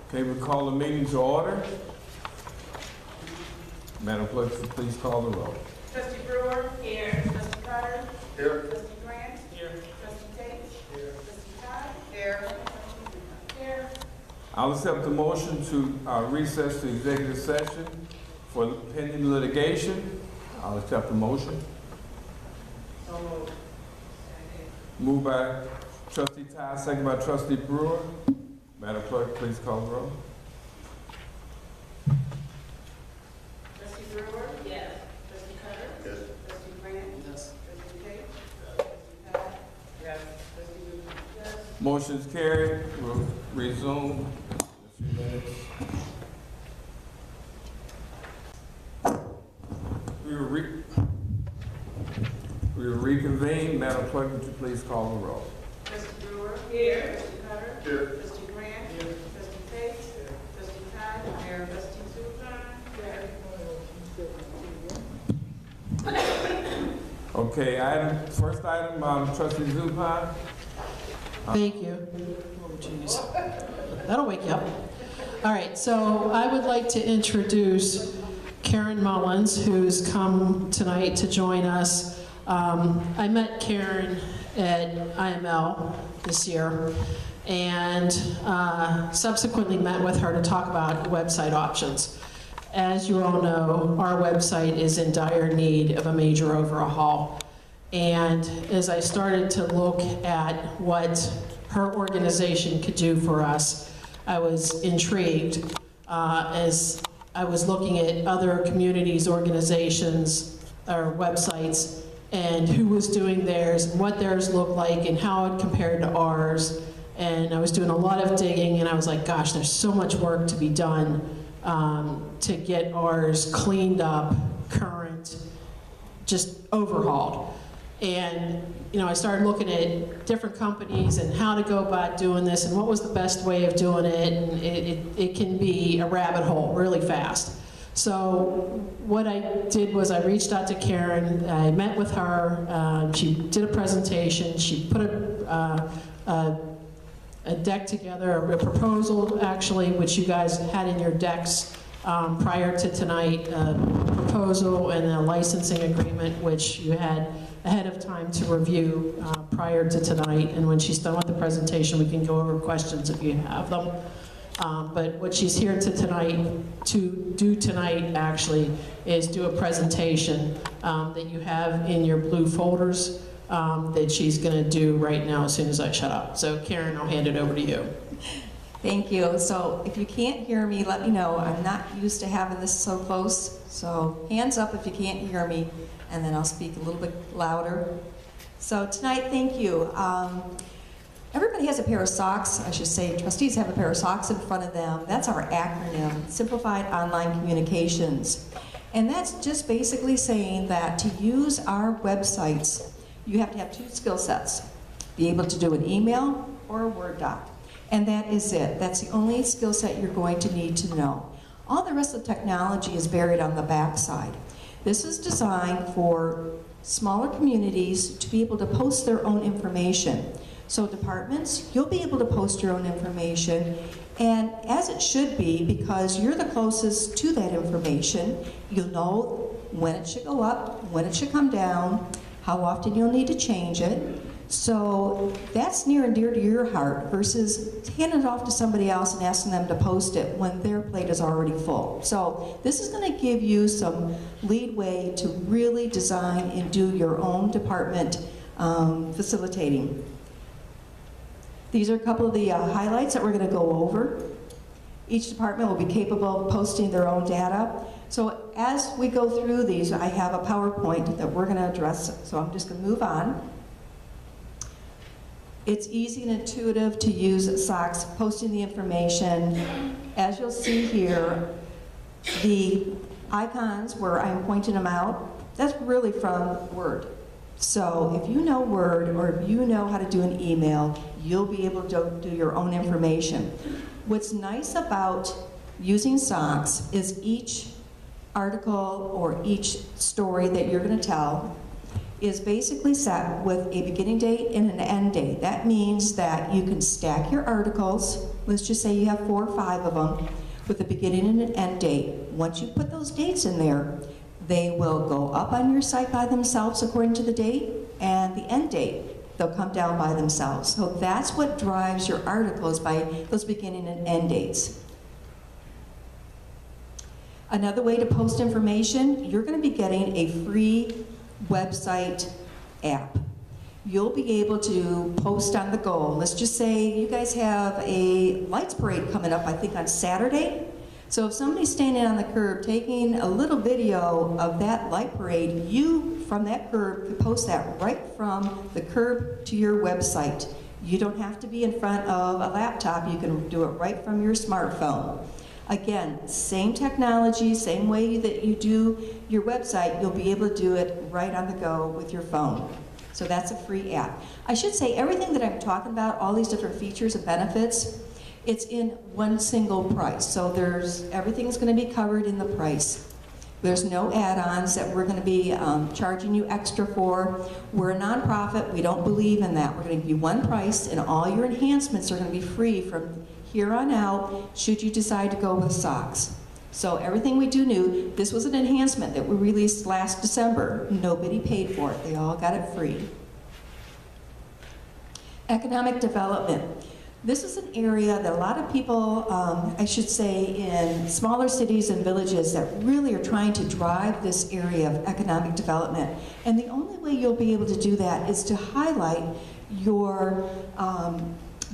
Okay, we call the meeting to order. Madam Clerk, please call the roll. Trustee Brewer. Here. Trustee Carter. Here. Trustee Grant. Here. Trustee Tate. Here. Trustee Todd. Here. Here. I'll accept the motion to recess to executive session for pending litigation. I'll accept the motion. So moved. Moved by Trustee Todd, second by Trustee Brewer. Madam Clerk, please call the roll. Trustee Brewer. Yes. Trustee Carter. Yes. Trustee Grant. Yes. Trustee Tate. Trustee Todd. Yes. Trustee Brewer. Yes. Motion is carried. We'll resume in a few minutes. We will reconvene. Madam Clerk, would you please call the roll? Trustee Brewer. Here. Trustee Carter. Here. Trustee Grant. Here. Trustee Tate. Here. Trustee Todd. Here. Trustee Zupan. Here. Okay, first item, Trustee Zupan. Thank you. Oh, jeez. That'll wake you up. All right, so I would like to introduce Karen Mullins, who's come tonight to join us. I met Karen at IML this year and subsequently met with her to talk about website options. As you all know, our website is in dire need of a major overhaul. And as I started to look at what her organization could do for us, I was intrigued as I was looking at other communities, organizations, or websites, and who was doing theirs, and what theirs looked like, and how it compared to ours. And I was doing a lot of digging, and I was like, gosh, there's so much work to be done to get ours cleaned up, current, just overhauled. And you know, I started looking at different companies and how to go about doing this and what was the best way of doing it, and it can be a rabbit hole really fast. So what I did was I reached out to Karen, I met with her, she did a presentation, she put a deck together, a proposal actually, which you guys had in your decks prior to tonight, a proposal and a licensing agreement, which you had ahead of time to review prior to tonight. And when she's done with the presentation, we can go over questions if you have them. But what she's here to do tonight actually is do a presentation that you have in your blue folders that she's going to do right now as soon as I shut up. So Karen, I'll hand it over to you. Thank you. So if you can't hear me, let me know. I'm not used to having this so close. So hands up if you can't hear me, and then I'll speak a little bit louder. So tonight, thank you. Everybody has a pair of socks. I should say trustees have a pair of socks in front of them. That's our acronym, Simplified Online Communications. And that's just basically saying that to use our websites, you have to have two skill sets. Be able to do an email or a Word doc. And that is it. That's the only skill set you're going to need to know. All the rest of the technology is buried on the back side. This is designed for smaller communities to be able to post their own information. So departments, you'll be able to post your own information, and as it should be, because you're the closest to that information, you'll know when it should go up, when it should come down, how often you'll need to change it. So that's near and dear to your heart versus handing it off to somebody else and asking them to post it when their plate is already full. So this is going to give you some leadway to really design and do your own department facilitating. These are a couple of the highlights that we're going to go over. Each department will be capable of posting their own data. So as we go through these, I have a PowerPoint that we're going to address, so I'm just going to move on. It's easy and intuitive to use SOCs, posting the information. As you'll see here, the icons where I'm pointing them out, that's really from Word. So if you know Word or if you know how to do an email, you'll be able to do your own information. What's nice about using SOCs is each article or each story that you're going to tell is basically set with a beginning date and an end date. That means that you can stack your articles. Let's just say you have 4 or 5 of them with a beginning and an end date. Once you put those dates in there, they will go up on your site by themselves according to the date, and the end date, they'll come down by themselves. So that's what drives your articles, by those beginning and end dates. Another way to post information, you're going to be getting a free website app. You'll be able to post on the go. Let's just say you guys have a lights parade coming up, I think on Saturday. So if somebody's standing on the curb taking a little video of that light parade, you, from that curb, can post that right from the curb to your website. You don't have to be in front of a laptop. You can do it right from your smartphone. Again, same technology, same way that you do your website, you'll be able to do it right on the go with your phone. So that's a free app. I should say everything that I'm talking about, all these different features and benefits, it's in one single price. So everything's going to be covered in the price. There's no add-ons that we're going to be charging you extra for. We're a nonprofit. We don't believe in that. We're going to give you one price, and all your enhancements are going to be free from here on out, should you decide to go with Sauks. So everything we do new, this was an enhancement that we released last December. Nobody paid for it. They all got it free. Economic development. This is an area that a lot of people, I should say, in smaller cities and villages that really are trying to drive this area of economic development. And the only way you'll be able to do that is to highlight your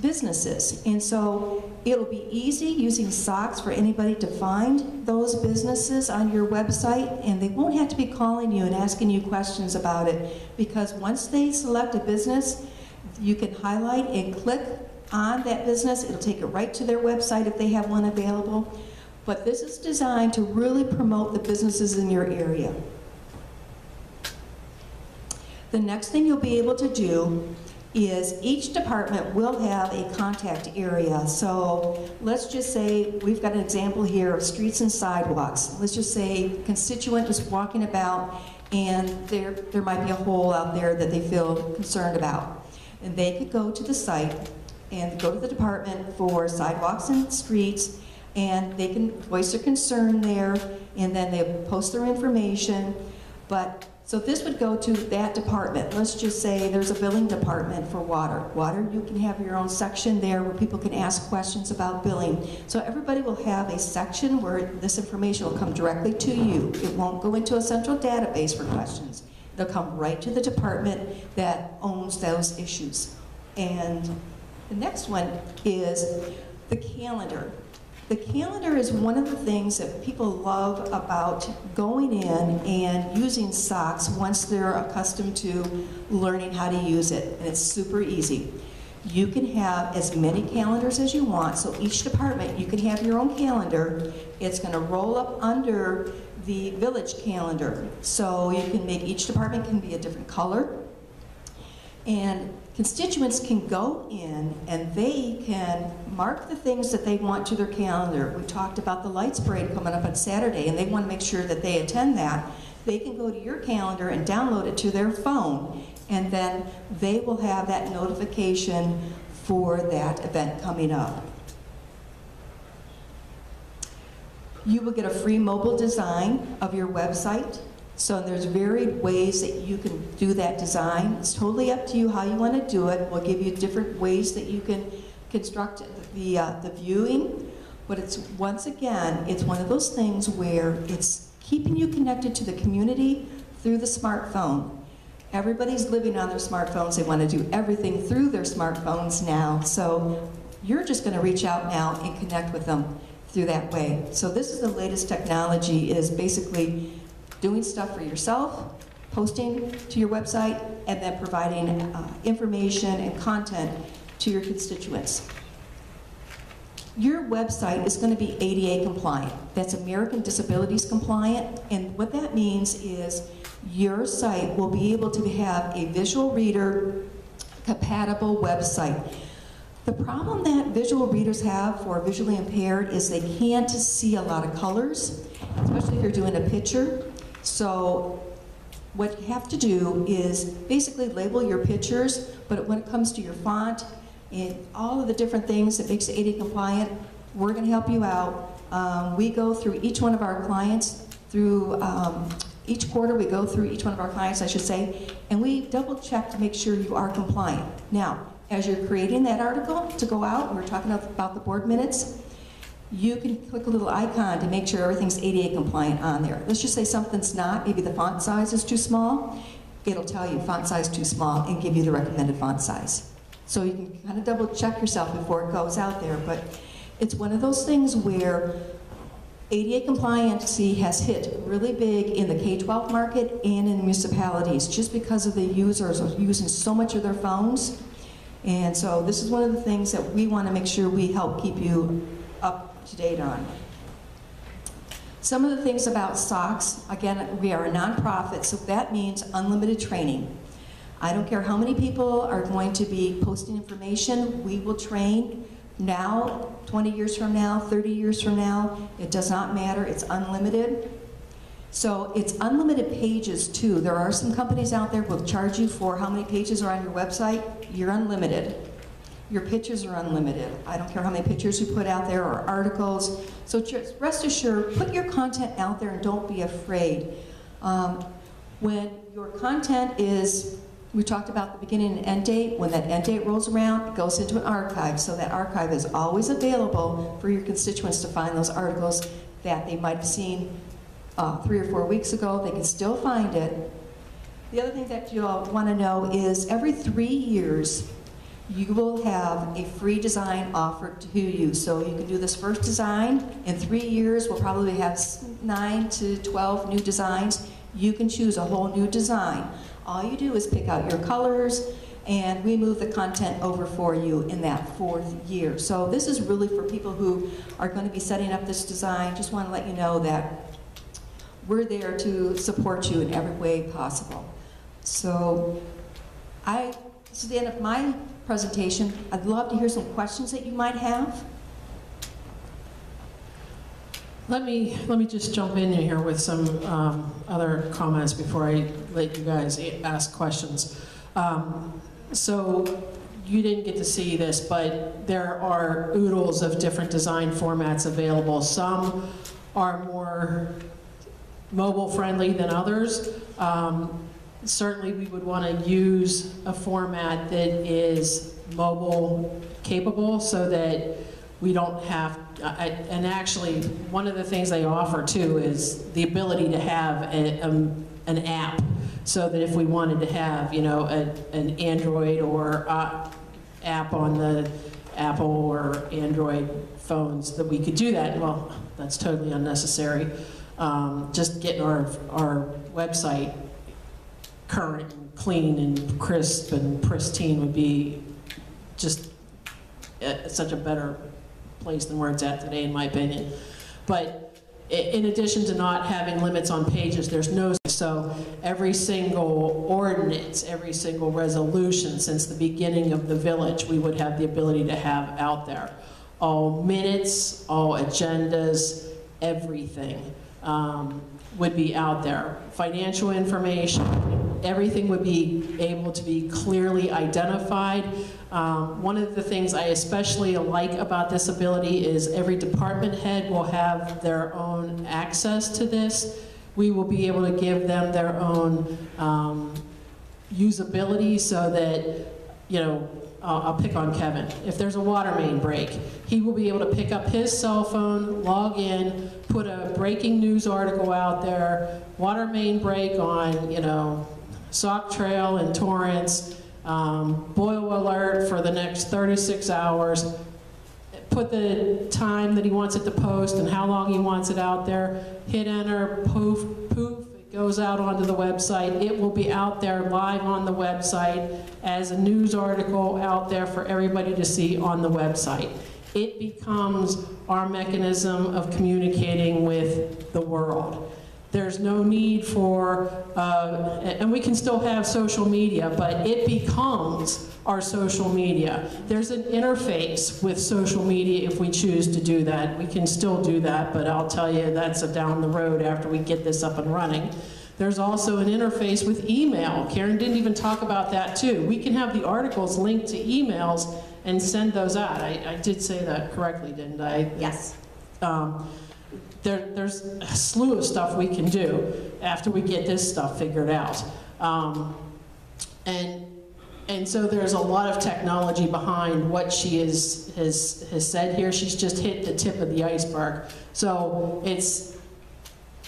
businesses. And so it'll be easy using Sauks for anybody to find those businesses on your website, and they won't have to be calling you and asking you questions about it, because once they select a business, you can highlight and click on that business. It'll take it right to their website if they have one available. But this is designed to really promote the businesses in your area. The next thing you'll be able to do is each department will have a contact area. So let's just say we've got an example here of streets and sidewalks. Let's just say a constituent is walking about and there might be a hole out there that they feel concerned about. And they could go to the site and go to the department for sidewalks and streets, and they can voice their concern there, and then they post their information. So this would go to that department. Let's just say there's a billing department for water. Water, you can have your own section there where people can ask questions about billing. So everybody will have a section where this information will come directly to you. It won't go into a central database for questions. They'll come right to the department that owns those issues. And the next one is the calendar. The calendar is one of the things that people love about going in and using Sauks once they're accustomed to learning how to use it, and it's super easy. You can have as many calendars as you want, so each department, you can have your own calendar. It's going to roll up under the village calendar, so you can make, each department can be a different color, and constituents can go in and they can mark the things that they want to their calendar. We talked about the lights parade coming up on Saturday, and they want to make sure that they attend that. They can go to your calendar and download it to their phone, and then they will have that notification for that event coming up. You will get a free mobile design of your website. So there's varied ways that you can do that design. It's totally up to you how you want to do it. We'll give you different ways that you can construct the viewing. But it's, once again, it's one of those things where it's keeping you connected to the community through the smartphone. Everybody's living on their smartphones. They want to do everything through their smartphones now. So you're just going to reach out now and connect with them through that way. So this is the latest technology, is basically doing stuff for yourself, posting to your website, and then providing information and content to your constituents. Your website is going to be ADA compliant. That's American Disabilities compliant, and what that means is your site will be able to have a visual reader compatible website. The problem that visual readers have for visually impaired is they can't see a lot of colors, especially if you're doing a picture. So What you have to do is basically label your pictures, but when it comes to your font and all of the different things that makes it ADA compliant, we're going to help you out. We go through each one of our clients, through each quarter we go through each one of our clients, I should say, and we double check to make sure you are compliant. Now, as you're creating that article to go out, we're talking about the board minutes, you can click a little icon to make sure everything's ADA compliant on there. Let's just say something's not, maybe the font size is too small. It'll tell you font size too small and give you the recommended font size. So you can kind of double check yourself before it goes out there, but it's one of those things where ADA compliancy has hit really big in the K-12 market and in municipalities just because of the users are using so much of their phones. And so this is one of the things that we want to make sure we help keep you up to date on. Some of the things about Sauks, again, we are a nonprofit, so that means unlimited training. I don't care how many people are going to be posting information, we will train now, 20 years from now, 30 years from now, it does not matter, it's unlimited. So it's unlimited pages too. There are some companies out there will charge you for how many pages are on your website. You're unlimited. Your pictures are unlimited. I don't care how many pictures you put out there or articles. So just rest assured, put your content out there and don't be afraid. When your content is, we talked about the beginning and end date, when that end date rolls around, it goes into an archive. So that archive is always available for your constituents to find those articles that they might have seen 3 or 4 weeks ago. They can still find it. The other thing that you'll want to know is every 3 years, you will have a free design offered to you. So you can do this first design. In 3 years, we'll probably have 9 to 12 new designs. You can choose a whole new design. All you do is pick out your colors, and we move the content over for you in that 4th year. So this is really for people who are going to be setting up this design. Just want to let you know that we're there to support you in every way possible. So this is the end of my presentation. I'd love to hear some questions that you might have. Let me just jump in here with some other comments before I let you guys ask questions. So you didn't get to see this, but there are oodles of different design formats available. Some are more mobile friendly than others. Certainly we would want to use a format that is mobile capable so that we don't have, and actually one of the things they offer too is the ability to have an app, so that if we wanted to have, you know, an Android or app on the Apple or Android phones, that we could do that. Well, that's totally unnecessary. Just getting our website current and clean and crisp and pristine would be just such a better place than where it's at today, in my opinion. But in addition to not having limits on pages, there's no, so every single ordinance, every single resolution since the beginning of the village, we would have the ability to have out there. All minutes, all agendas, everything would be out there. Financial information, everything would be able to be clearly identified. One of the things I especially like about this ability is every department head will have their own access to this. We will be able to give them their own usability so that, you know, I'll pick on Kevin. If there's a water main break, he will be able to pick up his cell phone, log in, put a breaking news article out there, water main break on, you know, Sauk Trail in Torrance, boil alert for the next 36 hours, put the time that he wants it to post and how long he wants it out there, hit enter, poof, poof, it goes out onto the website. It will be out there live on the website as a news article out there for everybody to see on the website. It becomes our mechanism of communicating with the world. There's no need for, and we can still have social media, but it becomes our social media. There's an interface with social media if we choose to do that. We can still do that, but I'll tell you that's down the road after we get this up and running. There's also an interface with email. Karen didn't even talk about that too. We can have the articles linked to emails and send those out. I did say that correctly, didn't I? Yes. There's a slew of stuff we can do after we get this stuff figured out. And so there's a lot of technology behind what she has said here. She's just hit the tip of the iceberg. So it's,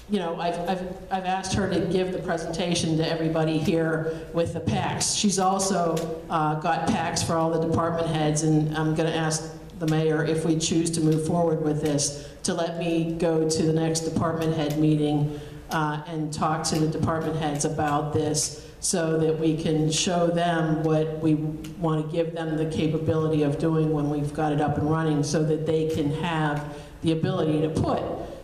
you know, I've asked her to give the presentation to everybody here with the packs. She's also got packs for all the department heads, and I'm going to ask the mayor, if we choose to move forward with this, to let me go to the next department head meeting and talk to the department heads about this, so that we can show them what we want to give them the capability of doing when we've got it up and running, so that they can have the ability to put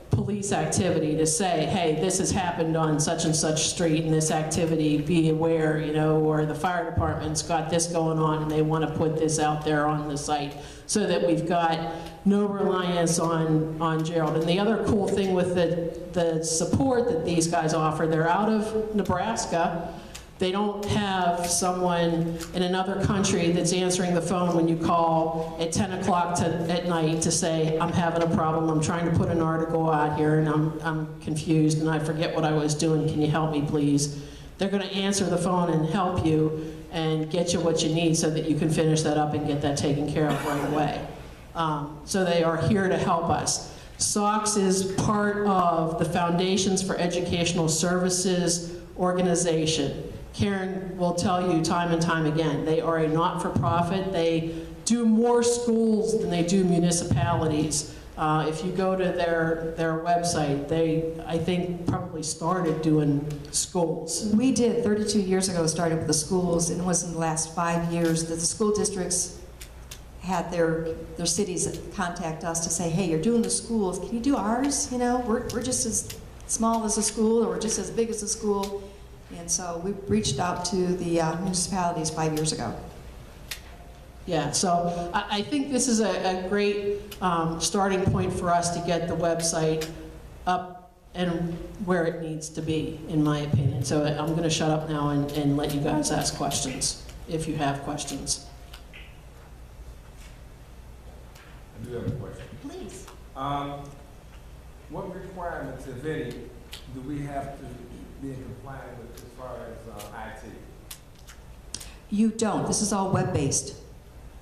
police activity, to say, hey, this has happened on such and such street, and this activity, be aware, you know, or the fire department's got this going on and they want to put this out there on the site, so that we've got no reliance on Gerald. And the other cool thing with the support that these guys offer, they're out of Nebraska. They don't have someone in another country that's answering the phone when you call at 10 o'clock at night to say, I'm having a problem, I'm trying to put an article out here and I'm confused and I forget what I was doing, can you help me please? They're going to answer the phone and help you and get you what you need so that you can finish that up and get that taken care of right away. So they are here to help us. Sauk is part of the Foundations for Educational Services organization. Karen will tell you time and time again, they are a not-for-profit. They do more schools than they do municipalities. If you go to their website, they, I think, probably started doing schools. We did, 32 years ago, started with the schools, and it was in the last 5 years that the school districts had their cities contact us to say, hey, you're doing the schools, can you do ours? You know, we're just as small as a school, or we're just as big as a school. And so we reached out to the municipalities 5 years ago. Yeah, so I think this is a great starting point for us to get the website up and where it needs to be, in my opinion. So I'm going to shut up now and let you guys ask questions, if you have questions. I do have a question. Please. What requirements, if any, do we have to be in compliance with as far as IT? You don't. This is all web-based.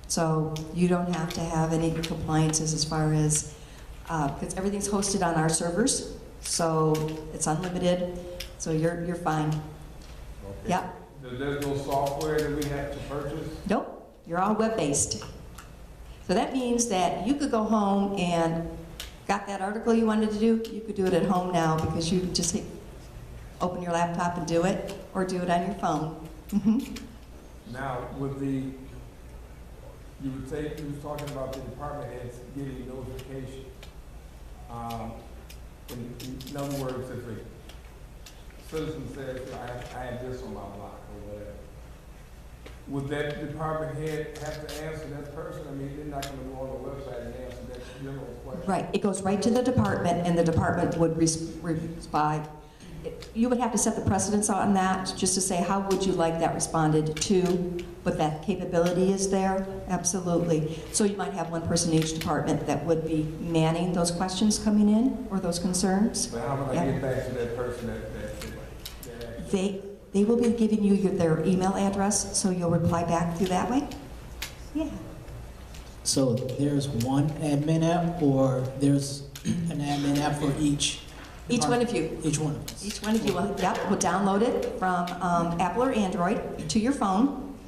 So you don't have to have any compliances as far as, because everything's hosted on our servers, so it's unlimited, so you're fine. Okay. Yep. There's no software that we have to purchase? Nope, you're all web-based. So that means that you could go home and got that article you wanted to do, you could do it at home now, because you just open your laptop and do it, or do it on your phone. Now, with you were talking about the department heads getting notification. In other words, if a citizen says, I have this on my block or whatever, would that department head have to answer that person? I mean, they're not going to go on the website and answer that general question. Right, it goes right to the department, and the department would respond. You would have to set the precedence on that, just to say, how would you like that responded to? But that capability is there, absolutely. So you might have one person in each department that would be manning those questions coming in, or those concerns. But how would I get back to that person that They will be giving you their email address, so you'll reply back through that way. Yeah. So there's one admin app, or there's an admin app for each? Each one of you. Each one of us. Each one of you will download it from Apple or Android to your phone.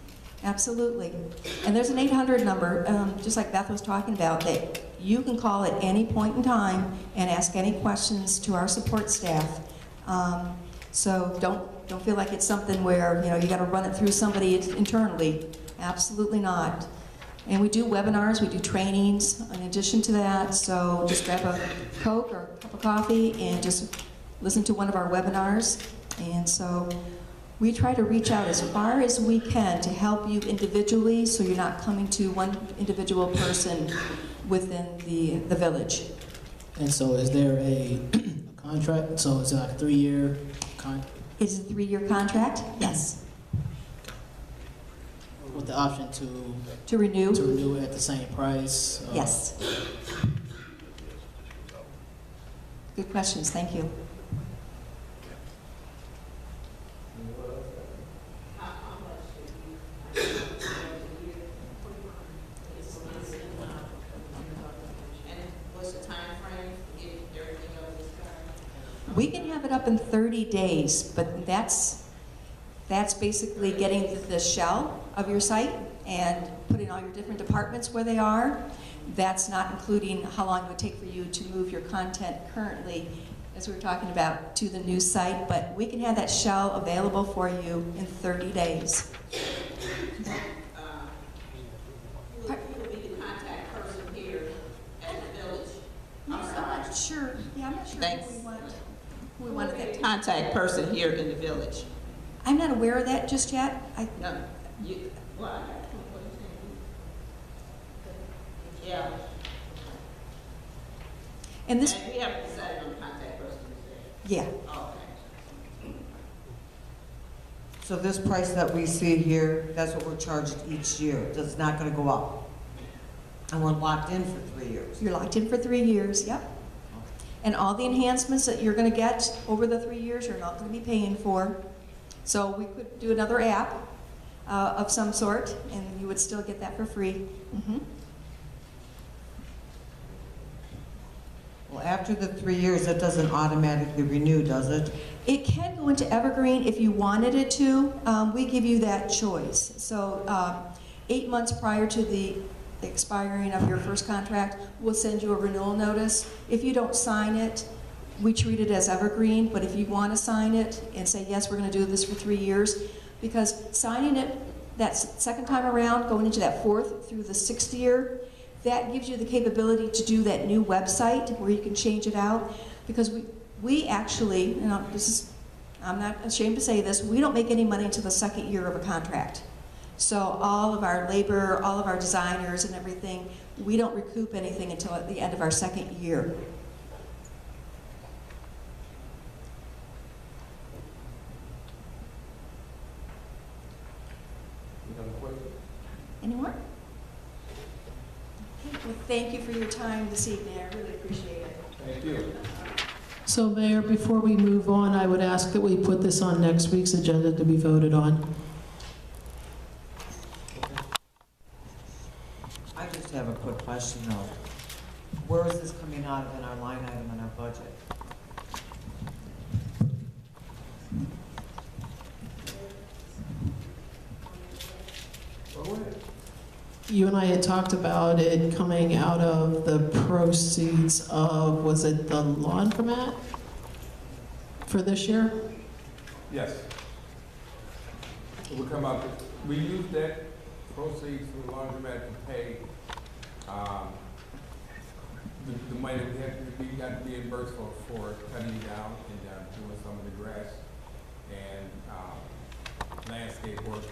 Absolutely. And there's an 800 number, just like Beth was talking about, that you can call at any point in time and ask any questions to our support staff. So don't feel like it's something where you got to run it through somebody internally. Absolutely not. And we do webinars, we do trainings in addition to that, so just grab a Coke or a cup of coffee and just listen to one of our webinars. And so we try to reach out as far as we can to help you individually, so you're not coming to one individual person within the village. And so is there a contract? So is it like a 3-year contract? Is it a 3-year contract? Yes. With the option To renew? to renew at the same price? Yes. Good questions, thank you. We can have it up in 30 days, but that's basically getting the shell of your site and putting all your different departments where they are. That's not including how long it would take for you to move your content currently, as we were talking about, to the new site, but we can have that shell available for you in 30 days. Who would be the contact person here at the village? I'm not sure, I'm not sure Thanks. who we wanted that. Contact person here in the village. I'm not aware of that just yet. No, you, well, I got what you saying. Yeah, And this, and we haven't decided on the contact person, yeah, okay. So this price that we see here, that's what we're charged each year. That's not going to go up. And we're locked in for 3 years. you're locked in for 3 years, yep. And all the enhancements that you're gonna get over the 3 years, you're not gonna be paying for. So we could do another app of some sort, and you would still get that for free. Mhm. Well, after the 3 years, that doesn't automatically renew, does it? It can go into Evergreen if you wanted it to. We give you that choice. So 8 months prior to the expiring of your first contract, we'll send you a renewal notice. If you don't sign it, we treat it as Evergreen, but if you want to sign it and say, yes, we're going to do this for 3 years, because signing it that second time around, going into that 4th through the 6th year, that gives you the capability to do that new website where you can change it out, because we actually, you know, I'm not ashamed to say this, we don't make any money until the 2nd year of a contract. So all of our labor, all of our designers and everything, we don't recoup anything until at the end of our 2nd year. You have a question? Any more? Okay, well, thank you for your time this evening. I really appreciate it. Thank you. So Mayor, before we move on, I would ask that we put this on next week's agenda to be voted on. I just have a quick question though. Where is this coming out of in our line item in our budget? Go ahead. You and I had talked about it coming out of the proceeds of, was it the laundromat for this year? Yes. It will come out, we use that proceeds from the laundromat to pay, the money that we got reimbursed for cutting down and doing some of the grass and, landscape work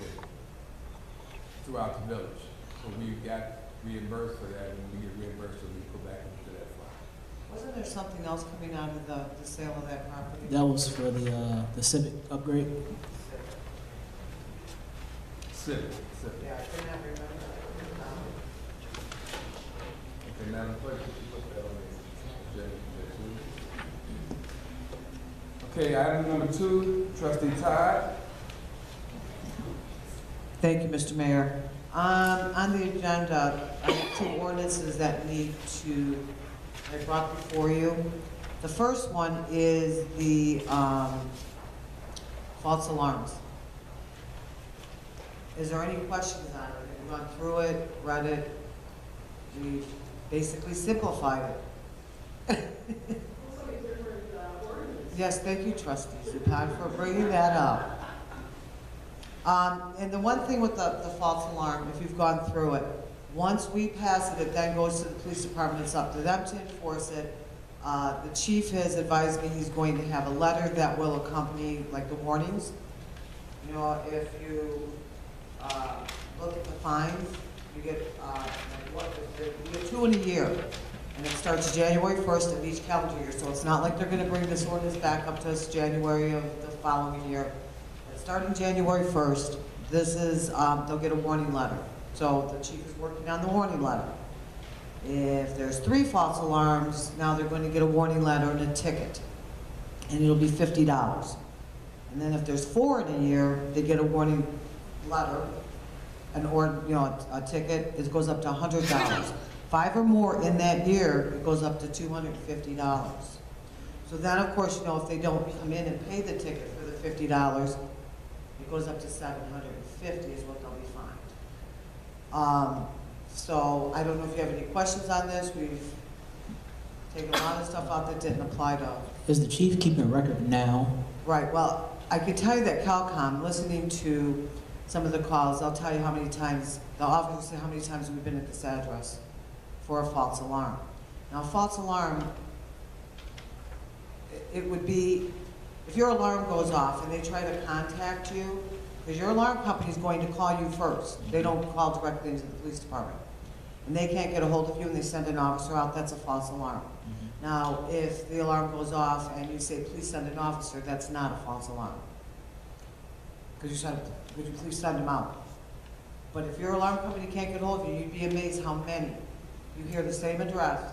throughout the village. So we got reimbursed for that, and when we get reimbursed, we put back into that fund. Wasn't there something else coming out of the sale of that property? That was for the Civic upgrade. Civic. Yeah, I cannot remember. Okay, Madam Clerk, could you put that on the agenda? Okay, item number 2, Trustee Todd. Thank you, Mr. Mayor. On the agenda, I have 2 ordinances that need to be brought before you. The first one is the false alarms. Is there any questions on it? Have you gone through it, read it? We basically simplified it. Yes, thank you, trustees, Todd, for bringing that up. And the one thing with the false alarm, if you've gone through it, once we pass it, it then goes to the police department. It's up to them to enforce it. The chief has advised me he's going to have a letter that will accompany, like, the warnings. You know, if you look at the fines, you get, you get 2 in a year. And it starts January 1st of each calendar year. So it's not like they're going to bring this ordinance back up to us January of the following year. Starting January 1st, this is, they'll get a warning letter. So the chief is working on the warning letter. If there's 3 false alarms, now they're going to get a warning letter and a ticket. And it'll be $50. And then if there's 4 in a year, they get a warning letter, a ticket, it goes up to $100. 5 or more in that year, it goes up to $250. So then, of course, if they don't come in and pay the ticket for the $50, it goes up to $750 is what they'll be fined. So I don't know if you have any questions on this. We've taken a lot of stuff out that didn't apply to. Is the chief keeping a record now? Right, well, I can tell you that Calcom, listening to some of the calls, they'll tell you how many times, the officers say how many times we've been at this address for a false alarm. Now, a false alarm, it would be, if your alarm goes off and they try to contact you, because your alarm company is going to call you first. They don't call directly into the police department. And they can't get a hold of you and they send an officer out, that's a false alarm. Now, if the alarm goes off and you say, please send an officer, that's not a false alarm. Because you said, would you please send them out? But if your alarm company can't get a hold of you, you'd be amazed how many. You hear the same address,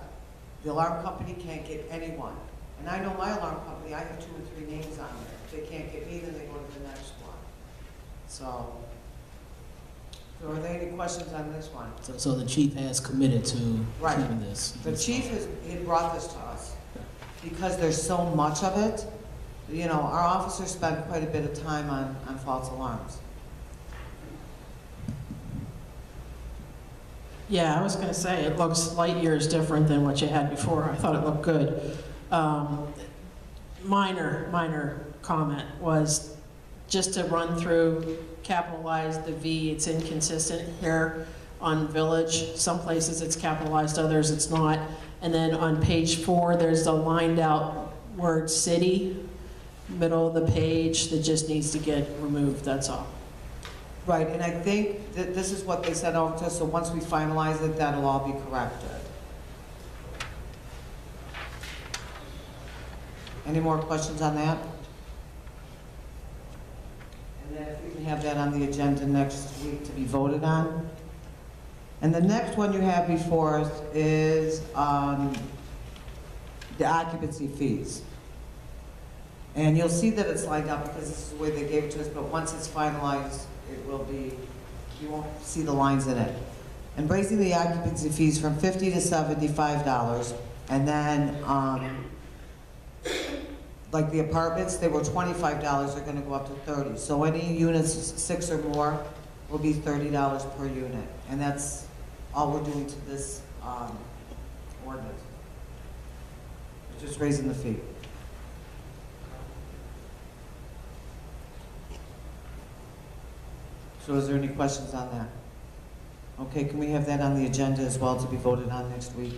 the alarm company can't get anyone. And I know my alarm company, I have 2 or 3 names on there. If they can't get me, then they go to the next one. So are there any questions on this one? So the chief has committed to Right. keeping this. The chief he brought this to us because there's so much of it. Our officers spend quite a bit of time on false alarms. Yeah, I was going to say, it looks light years different than what you had before. I thought it looked good. Minor comment was just to run through, capitalize the V. It's inconsistent here on Village. Some places it's capitalized, others it's not. And then on page 4, there's the lined out word city, middle of the page, that just needs to get removed, that's all. Right, and I think that this is what they sent over to us, so once we finalize it, that'll all be corrected. Any more questions on that? And then if we can have that on the agenda next week to be voted on. And the next one you have before us is the occupancy fees. And you'll see that it's lined up because this is the way they gave it to us, but once it's finalized, it will be, you won't see the lines in it. And raising the occupancy fees from $50 to $75, and then, like the apartments, they were $25, they're gonna go up to $30. So any units 6 or more will be $30 per unit. And that's all we're doing to this ordinance. We're just raising the fee. So is there any questions on that? Okay, can we have that on the agenda as well to be voted on next week?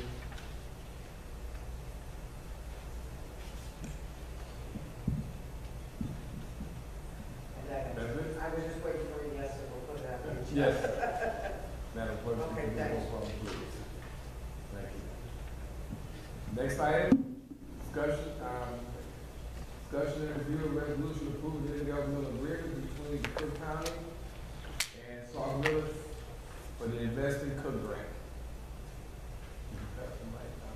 That's it? I was just waiting for a yes, and we'll put that on the agenda. Yes. Madam Clerk, Okay, you can thanks. roll call, please. Thank you. Next item, discussion and review of resolution approving the intergovernmental agreement between Cook County and Sauk Village for the Invest in Cook grant. Pass the mic down.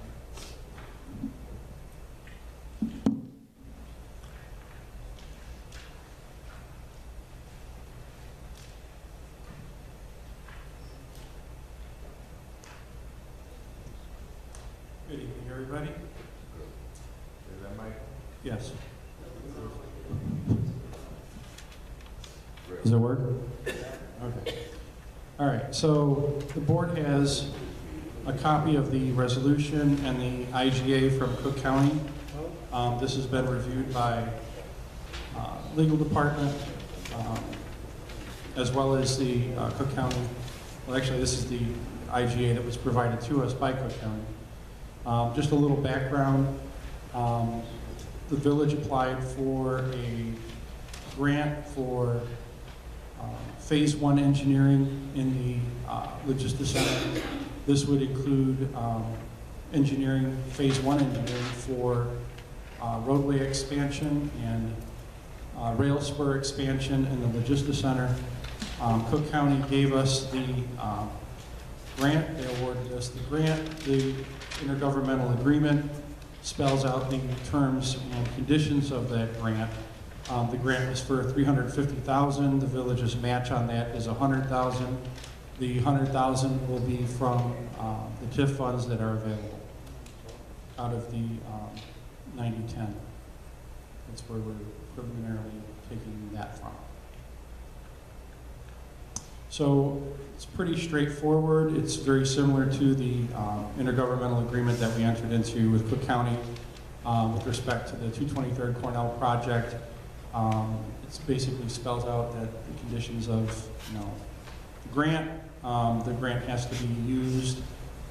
Good evening, everybody. Is that mic? Yes. Does it work? Okay. All right, so the board has a copy of the resolution and the IGA from Cook County. This has been reviewed by legal department, as well as the Cook County. Well, actually, this is the IGA that was provided to us by Cook County. Just a little background. The village applied for a grant for Phase 1 engineering in the Logistics Center. This would include Phase 1 engineering for roadway expansion and rail spur expansion in the Logistics Center. Cook County gave us the grant, they awarded us the grant. The intergovernmental agreement spells out the terms and conditions of that grant. The grant is for $350,000. The village's match on that is $100,000. The $100,000 will be from the TIF funds that are available out of the 9010. That's where we're preliminarily taking that from. So it's pretty straightforward. It's very similar to the intergovernmental agreement that we entered into with Cook County with respect to the 223rd Cornell project. It basically spells out that the conditions of the grant has to be used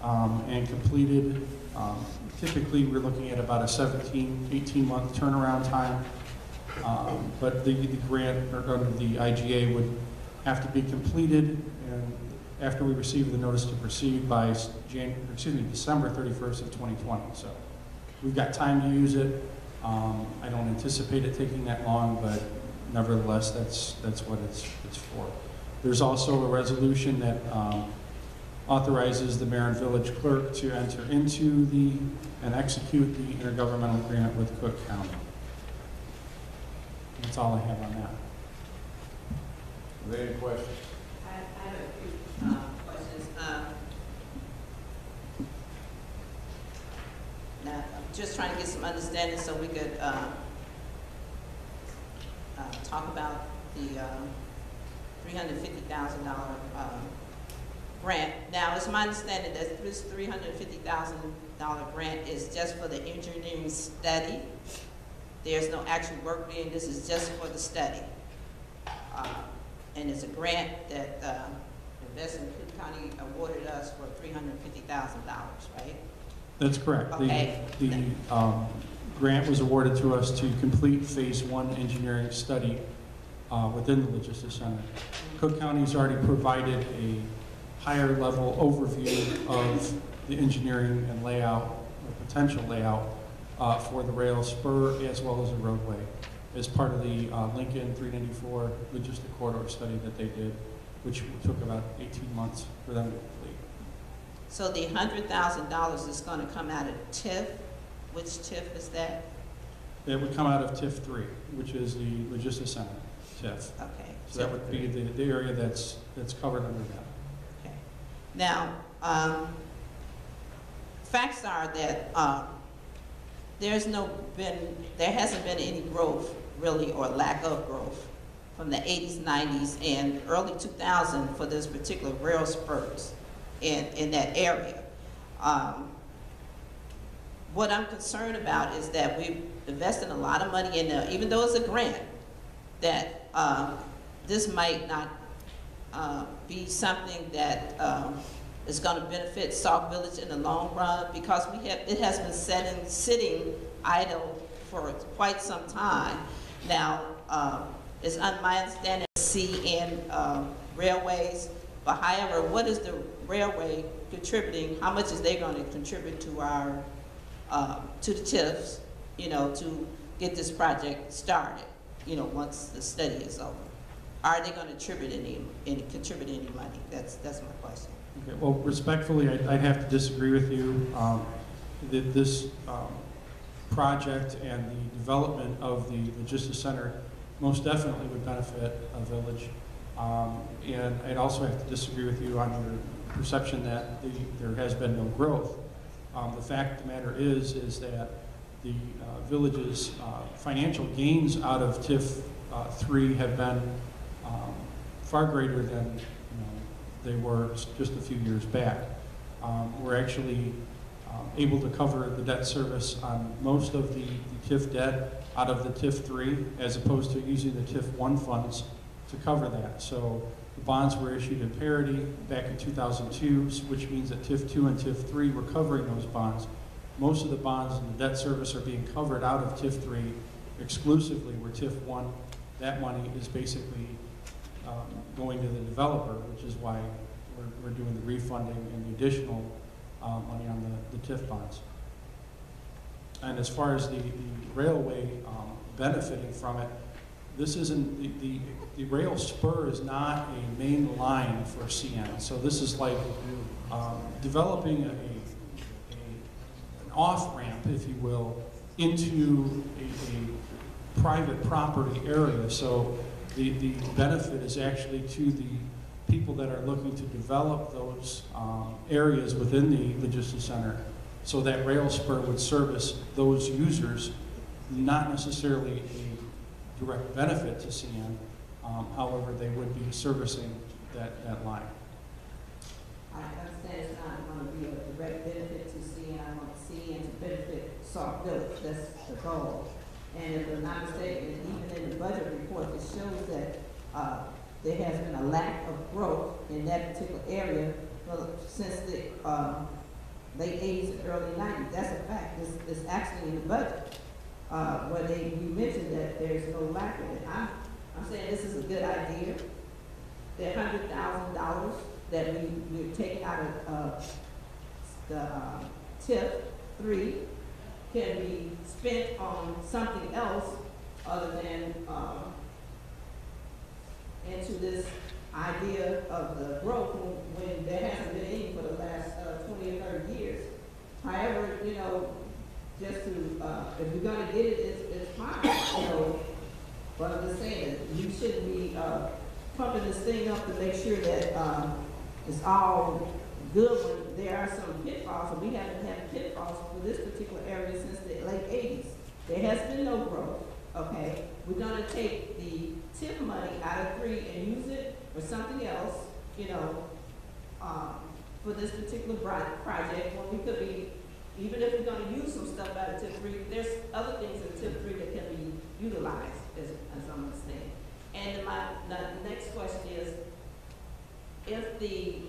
and completed. Typically, we're looking at about a 18-month turnaround time, but the grant, or the IGA, would have to be completed and after we receive the notice to proceed by December 31st of 2020. So we've got time to use it. I don't anticipate it taking that long, but nevertheless, that's what it's for. There's also a resolution that authorizes the mayor and village clerk to enter into and execute the intergovernmental agreement with Cook County. That's all I have on that. Are there any questions? I have a few questions. Now, I'm just trying to get some understanding so we could talk about the $350,000 grant. Now, it's my understanding that this $350,000 grant is just for the engineering study. There's no actual work being, this is just for the study. And it's a grant that Investment Cook County awarded us for $350,000, right? That's correct. Okay. The grant was awarded to us to complete phase 1 engineering study within the Logistics Center. Cook County's already provided a higher level overview of the engineering and layout, or potential layout, for the rail spur as well as the roadway, as part of the Lincoln 394 logistic corridor study that they did, which took about 18 months for them to complete. So the $100,000 is going to come out of TIF. Which TIF is that? It would come out of TIF 3, which is the Logistics Center TIF. Okay. So that would be the area that's covered under that. Okay. Now, facts are that there hasn't been any growth, really, or lack of growth from the 80s, 90s, and early 2000 for this particular rail spurs in that area. What I'm concerned about is that we've invested a lot of money in there, even though it's a grant, that this might not be something that is going to benefit Sauk Village in the long run, because it has been sitting idle for quite some time. Now, it's my understanding CN railways, but however, what is the railway contributing? How much is they going to contribute to our to the TIFs, to get this project started, once the study is over? Are they going to contribute any money? That's my question. Okay, well, respectfully, I'd have to disagree with you. This project and the development of the Logistics Center most definitely would benefit a village. And I'd also have to disagree with you on your perception that there has been no growth. The fact of the matter is that the village's financial gains out of TIF 3 have been far greater than they were just a few years back. We're actually able to cover the debt service on most of the TIF debt out of the TIF 3, as opposed to using the TIF 1 funds to cover that. So the bonds were issued in parity back in 2002, which means that TIF 2 and TIF 3 were covering those bonds. Most of the bonds and the debt service are being covered out of TIF 3 exclusively, where TIF 1, that money is basically going to the developer, which is why we're doing the refunding and the additional money on the TIF bonds. And as far as the railway benefiting from it, this isn't, the rail spur is not a main line for CN. So this is like developing an off-ramp, if you will, into a private property area. So the benefit is actually to the people that are looking to develop those areas within the logistics center. So that rail spur would service those users, not necessarily a direct benefit to CN. However, they would be servicing that line. I understand it's not going to be a direct benefit to CN. I want CN to benefit Sauk Village. That's the goal. And if I'm not mistaken, even in the budget report, it shows that there has been a lack of growth in that particular area since the late 80s and early 90s. That's a fact. It's actually in the budget where you mentioned that there's no lack of it. I'm saying this is a good idea. The $100,000 that we're taking out of the TIF 3 can be spent on something else other than into this idea of the growth when there hasn't been any for the last 20 or 30 years. However, you know, just to, if you're gonna get it, it's fine, you know. But I'm just saying, you shouldn't be pumping this thing up to make sure that it's all good when there are some pitfalls, and we haven't had pitfalls for this particular area since the late 80s. There has been no growth, okay? We're gonna take the TIF money out of 3 and use it for something else, you know, for this particular project, when we could be, even if we're gonna use some stuff out of TIF 3, there's other things in TIF 3 that can be utilized, as I'm understanding. And the next question is, if the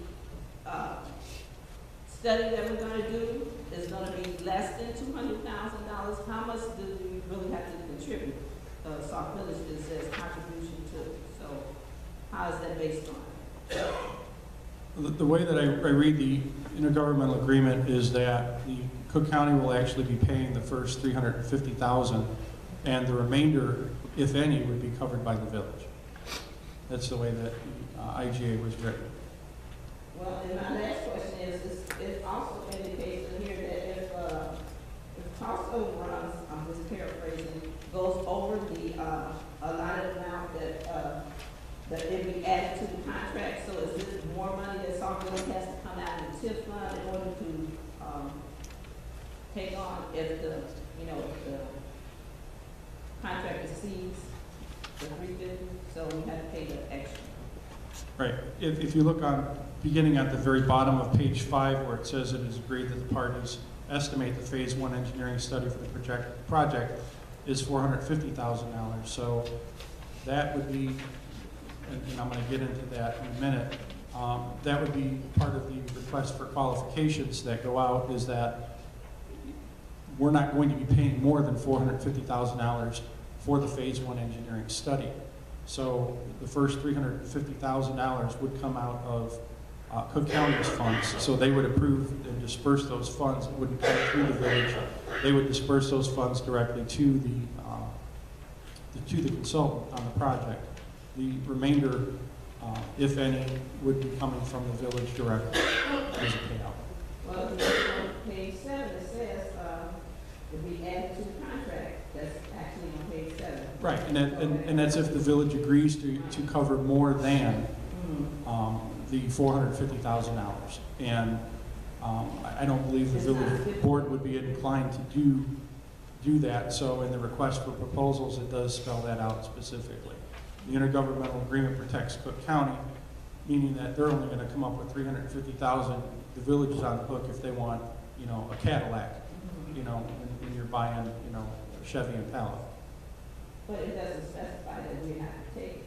study that we're going to do is going to be less than $200,000, how much do we really have to contribute? Sauk Village just says contribution to. So how is that based on? The way that I read the intergovernmental agreement is that the Cook County will actually be paying the first $350,000, and the remainder, if any, would be covered by the village. That's the way that the IGA was written. Well, and my last question is, it also indicates in here that if cost overruns, I'm just paraphrasing, goes over the allotted amount that it be added to the contract, so is this more money that Sauk Village has to come out of the TIF fund in order to take on if the contract exceeds the 350, so we have to pay the extra? Right. If you look on, beginning at the very bottom of page 5, where it says it is agreed that the parties estimate the phase 1 engineering study for the project is $450,000. So that would be, and I'm going to get into that in a minute, that would be part of the request for qualifications that go out, is that we're not going to be paying more than $450,000 for the phase 1 engineering study. So the first $350,000 would come out of Cook County's funds. So they would approve and disperse those funds. It wouldn't come through the village. They would disperse those funds directly to the consultant on the project. The remainder, if any, would be coming from the village directly as a payout. Well, on page 7 it says if we add to the contract, that's actually on page 7. Right, and that's if the village agrees to cover more than the $450,000. And I don't believe the village board would be inclined to do that. So in the request for proposals, it does spell that out specifically. The intergovernmental agreement protects Cook County, meaning that they're only going to come up with $350,000. The village is on the hook if they want, a Cadillac, when you're buying, a Chevy Impala. But it doesn't specify that we have to take it.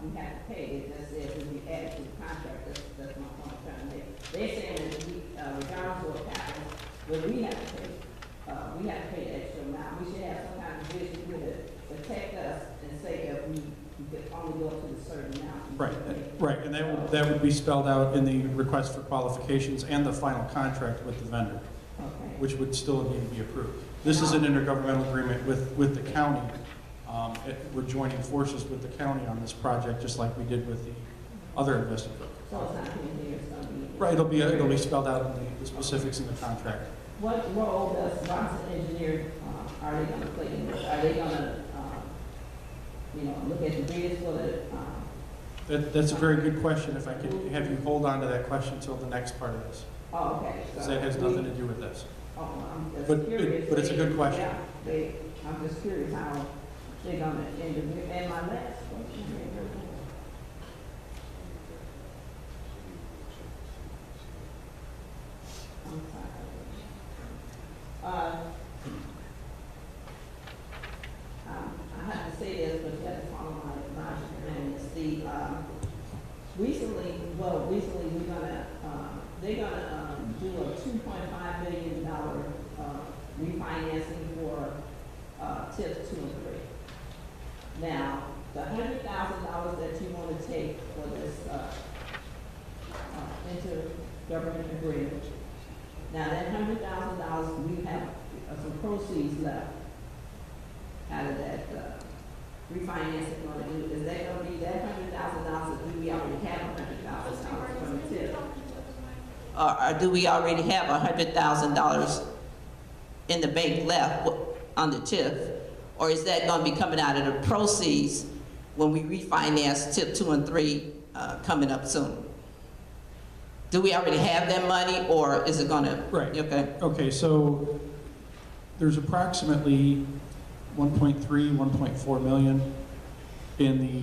We have to pay it. It just says if we add it to the contract. That's my point I'm trying to make. They're saying that we, regardless of what happens, but we have to pay. We have to pay the extra amount. We should have some kind of vision to protect us and say that we could only go to a certain amount. Right, and that would be spelled out in the request for qualifications and the final contract with the vendor, which would still need to be approved. This is an intergovernmental agreement with the county We're joining forces with the county on this project, just like we did with the other investment. So it's not engineers gonna be. Right, it'll be spelled out in the specifics in the contract. What role does Boston Engineer, are they gonna play in this? Are they gonna, look at the bids for the, That's a very good question. If I could have you hold on to that question until the next part of this, oh, okay. because that has nothing to do with this. Oh, I'm just But curious. it's a good question. Yeah, I'm just curious how they're gonna, and my last question here. I'm sorry. I have to say this, but you have to follow my logic, and it's recently they're gonna do a $2.5 billion refinancing for TIF 2 and 3. Now, the $100,000 that you want to take for this intergovernmental agreement, now that $100,000, we have some proceeds left out of that refinancing going to do. Is that going to be that $100,000, or do we already have $100,000 from the TIF? Or do we already have $100,000 in the bank left on the TIF? Or is that going to be coming out of the proceeds when we refinance TIF 2 and 3 coming up soon? Do we already have that money, or is it going to? Right. Okay. Okay, so there's approximately 1.3, 1.4 million in the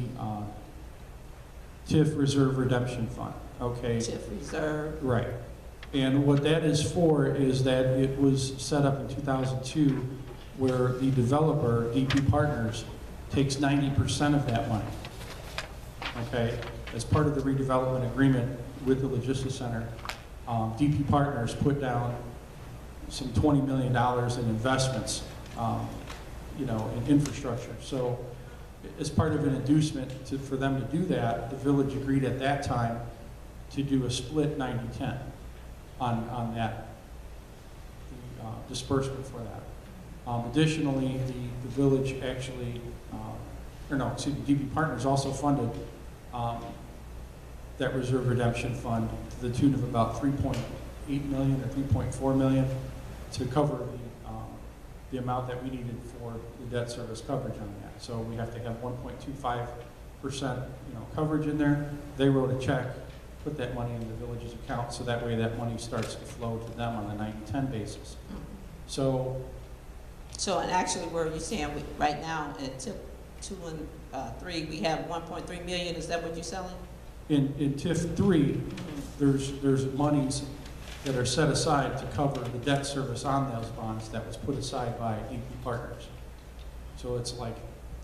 TIF Reserve Redemption Fund. Okay. TIF Reserve. Right. And what that is for is that it was set up in 2002 where the developer, DP Partners, takes 90% of that money. Okay? As part of the redevelopment agreement with the Logistics Center, DP Partners put down some $20 million in investments, in infrastructure. So as part of an inducement for them to do that, the village agreed at that time to do a split 90-10 on that disbursement for that. Additionally, the village actually, DP Partners also funded that reserve redemption fund to the tune of about 3.8 million or 3.4 million to cover the amount that we needed for the debt service coverage on that. So we have to have 1.25% coverage in there. They wrote a check, put that money in the village's account, so that way that money starts to flow to them on a 90-10 basis. So and actually, where you're saying right now in TIF 2 and 3, we have 1.3 million. Is that what you're selling? in TIF 3, there's monies that are set aside to cover the debt service on those bonds that was put aside by DP Partners. So it's like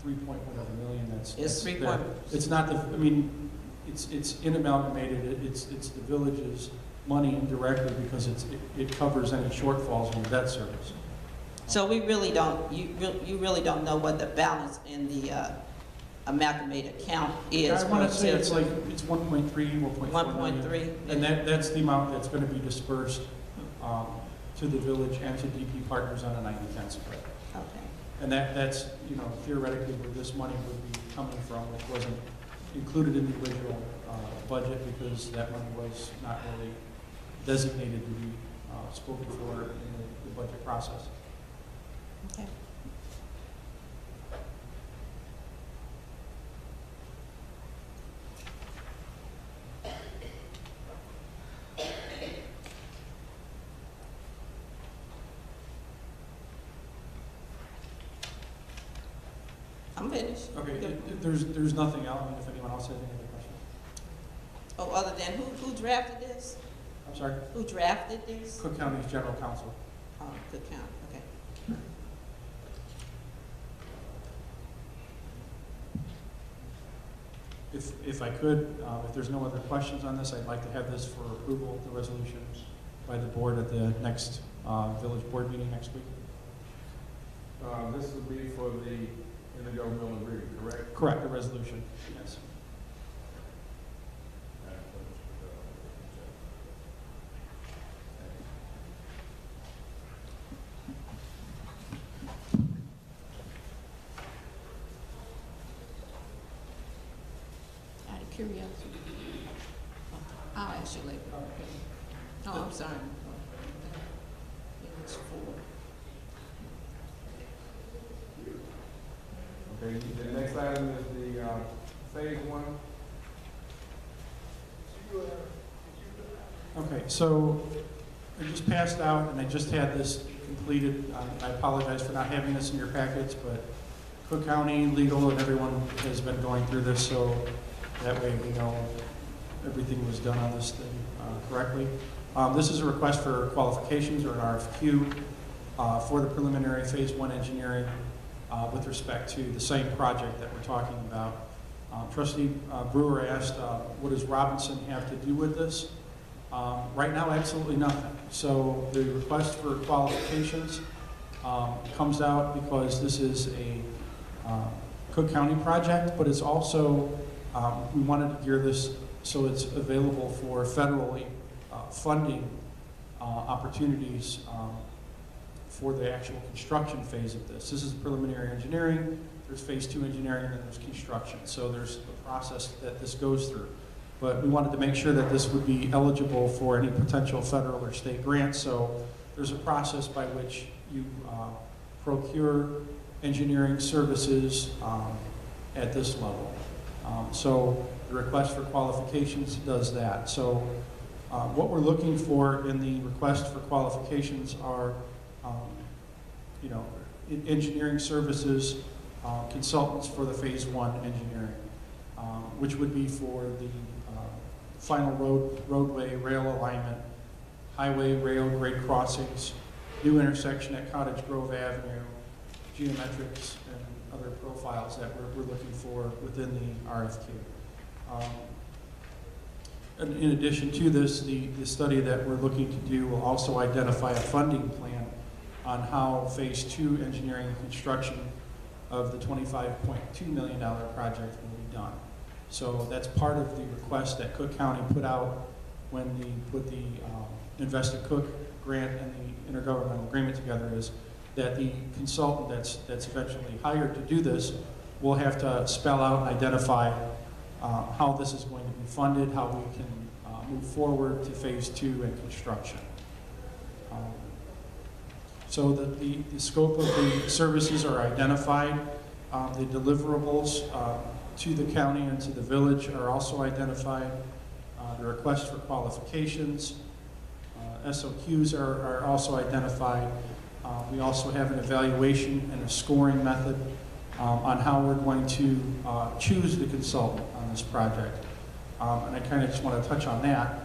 3 point whatever million It's 3 there. point. It's not the, it's in amalgamated, it's the village's money indirectly because it covers any shortfalls in the debt service. So we really don't, you really don't know what the balance in the amalgamated account is. I want to say it's 1.3, 1.4 1.3. million. And that's the amount that's going to be dispersed to the village and to DP Partners on a 90-10 split. Okay. And that's, theoretically where this money would be coming from, which wasn't included in the original budget because that money was not really designated to be spoken for in the budget process. Okay. I'm finished. Okay, there's nothing else. I mean, if anyone else has any other questions. Oh, other than who drafted this? I'm sorry. Who drafted this? Cook County's General Counsel. Oh, Cook County, okay. If I could, if there's no other questions on this, I'd like to have this for approval, the resolution by the board at the next village board meeting next week. This will be for the intergovernmental agreement, correct? Correct, the resolution, yes. curiosity. I'll ask you later. Oh, I'm sorry. It's 4. Okay, the next item is the phase 1. Okay, so I just passed out, and I just had this completed. I apologize for not having this in your packets, but Cook County Legal and everyone has been going through this, so that way we know everything was done on this thing correctly. This is a request for qualifications, or an RFQ, for the preliminary phase 1 engineering with respect to the same project that we're talking about. Trustee Brewer asked, what does Robinson have to do with this? Right now, absolutely nothing. So the request for qualifications comes out because this is a Cook County project, but it's also, we wanted to gear this so it's available for federally funding opportunities for the actual construction phase of this. This is preliminary engineering, there's phase 2 engineering, and then there's construction. So there's a process that this goes through. But we wanted to make sure that this would be eligible for any potential federal or state grants. So there's a process by which you procure engineering services at this level. So the request for qualifications does that. So what we're looking for in the request for qualifications are, engineering services, consultants for the phase 1 engineering, which would be for the final roadway, rail alignment, highway, rail, grade crossings, new intersection at Cottage Grove Avenue, geometrics, and other profiles that we're looking for within the RFQ. In addition to this, the study that we're looking to do will also identify a funding plan on how phase 2 engineering and construction of the $25.2 million project will be done. So that's part of the request that Cook County put out when they put the Invest in Cook grant and the intergovernmental agreement together, is that the consultant that's eventually hired to do this will have to spell out and identify how this is going to be funded, how we can move forward to phase 2 and construction. So that the scope of the services are identified, the deliverables to the county and to the village are also identified, the request for qualifications, SOQs are also identified. We also have an evaluation and a scoring method on how we're going to choose the consultant on this project. And I kind of just want to touch on that.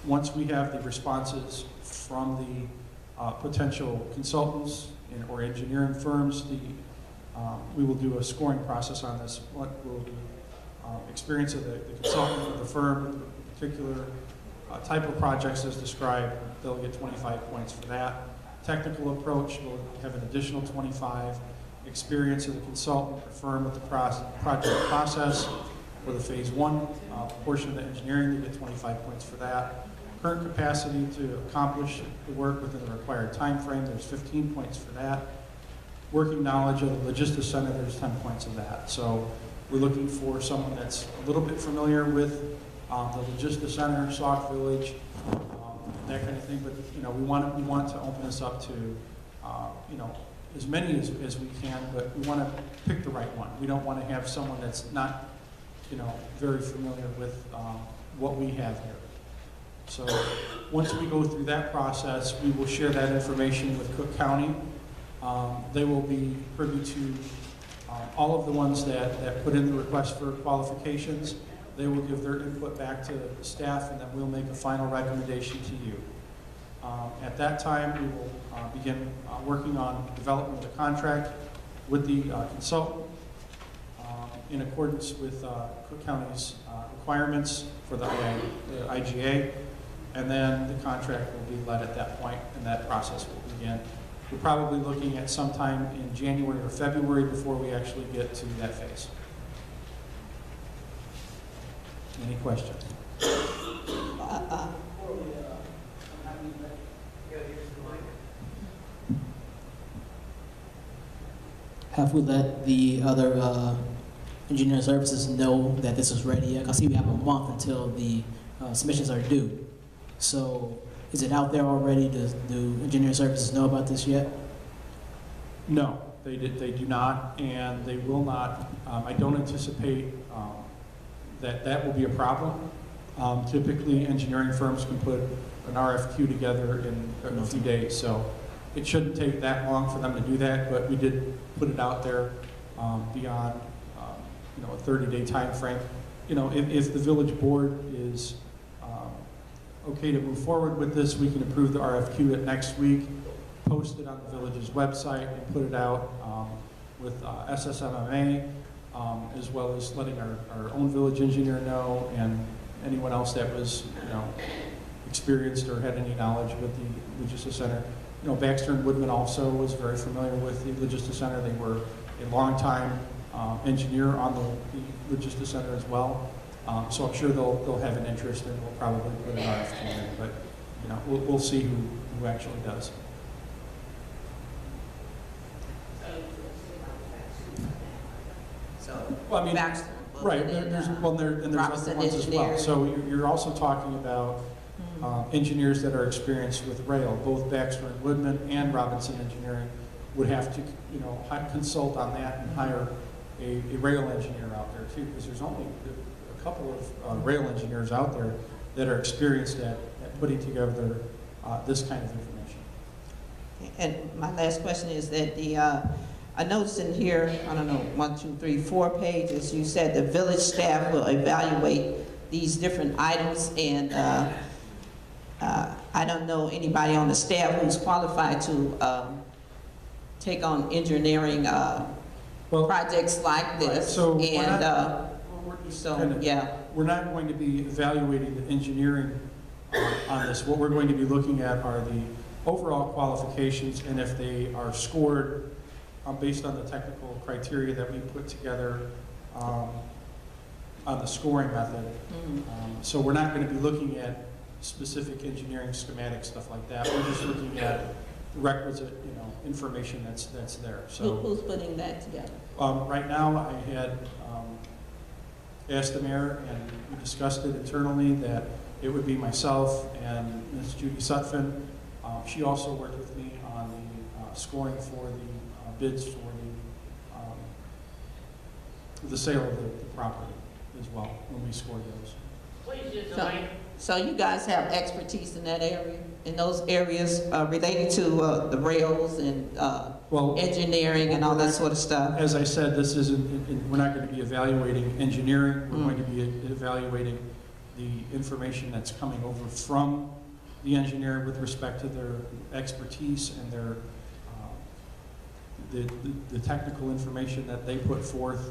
Once we have the responses from the potential consultants or engineering firms, we will do a scoring process on this. What will be experience of the consultant or the firm, the particular type of projects as described, they'll get 25 points for that. Technical approach will have an additional 25. Experience of the consultant or firm with the project process for the phase 1 portion of the engineering, they get 25 points for that. Current capacity to accomplish the work within the required time frame, there's 15 points for that. Working knowledge of the logistics center, there's 10 points of that. So we're looking for someone that's a little bit familiar with the logistics center, Sauk Village, that kind of thing. But we want to open this up to as many as we can, but we want to pick the right one. We don't want to have someone that's not very familiar with what we have here. So once we go through that process, we will share that information with Cook County. They will be privy to all of the ones that put in the request for qualifications. They will give their input back to the staff, and then we'll make a final recommendation to you. At that time, we will begin working on development of the contract with the consultant in accordance with Cook County's requirements for the IGA, and then the contract will be led at that point, and that process will begin. We're probably looking at sometime in January or February before we actually get to that phase. Any questions? Have we let the other engineering services know that this is ready yet? Because we have a month until the submissions are due. So is it out there already? Do engineering services know about this yet? No, they do not, and they will not. I don't anticipate that will be a problem. Typically, engineering firms can put an RFQ together in a few days, so it shouldn't take that long for them to do that, but we did put it out there beyond a 30-day time frame. If the village board is okay to move forward with this, we can approve the RFQ at next week, post it on the village's website, and put it out with SSMMA, as well as letting our own village engineer know, and anyone else that was experienced or had any knowledge with the Logistics Center. Baxter and Woodman also was very familiar with the Logistics Center. They were a long-time engineer on the Logistics Center as well. So I'm sure they'll have an interest, and we'll probably put an RFQ in, but we'll see who actually does. So, Well, I mean, Baxter, right, and, there's uh, other Robinson ones as well. Engineering. So you're also talking about engineers that are experienced with rail. Both Baxter and Woodman and Robinson Engineering would have to, consult on that and hire a rail engineer out there too, because there's only a couple of rail engineers out there that are experienced at putting together this kind of information. And my last question is that I noticed in here, I don't know, 1, 2, 3, 4 pages, you said the village staff will evaluate these different items, and I don't know anybody on the staff who's qualified to take on engineering projects like this. Right, so yeah. We're not going to be evaluating the engineering on this. What we're going to be looking at are the overall qualifications, and if they are scored based on the technical criteria that we put together on the scoring method. So we're not going to be looking at specific engineering schematics, stuff like that. We're just looking at the requisite, information that's there. So Who's putting that together? right now, I had asked the mayor, and we discussed it internally, that it would be myself and Ms. Judy Sutphin. She also worked with me on the scoring for the bids for the sale of the property as well, when we scored those. So you guys have expertise in that area, in those areas related to the rails and engineering and all that sort of stuff? As I said, this isn't, we're not going to be evaluating engineering. We're going to be evaluating the information that's coming over from the engineer with respect to their expertise and their the technical information that they put forth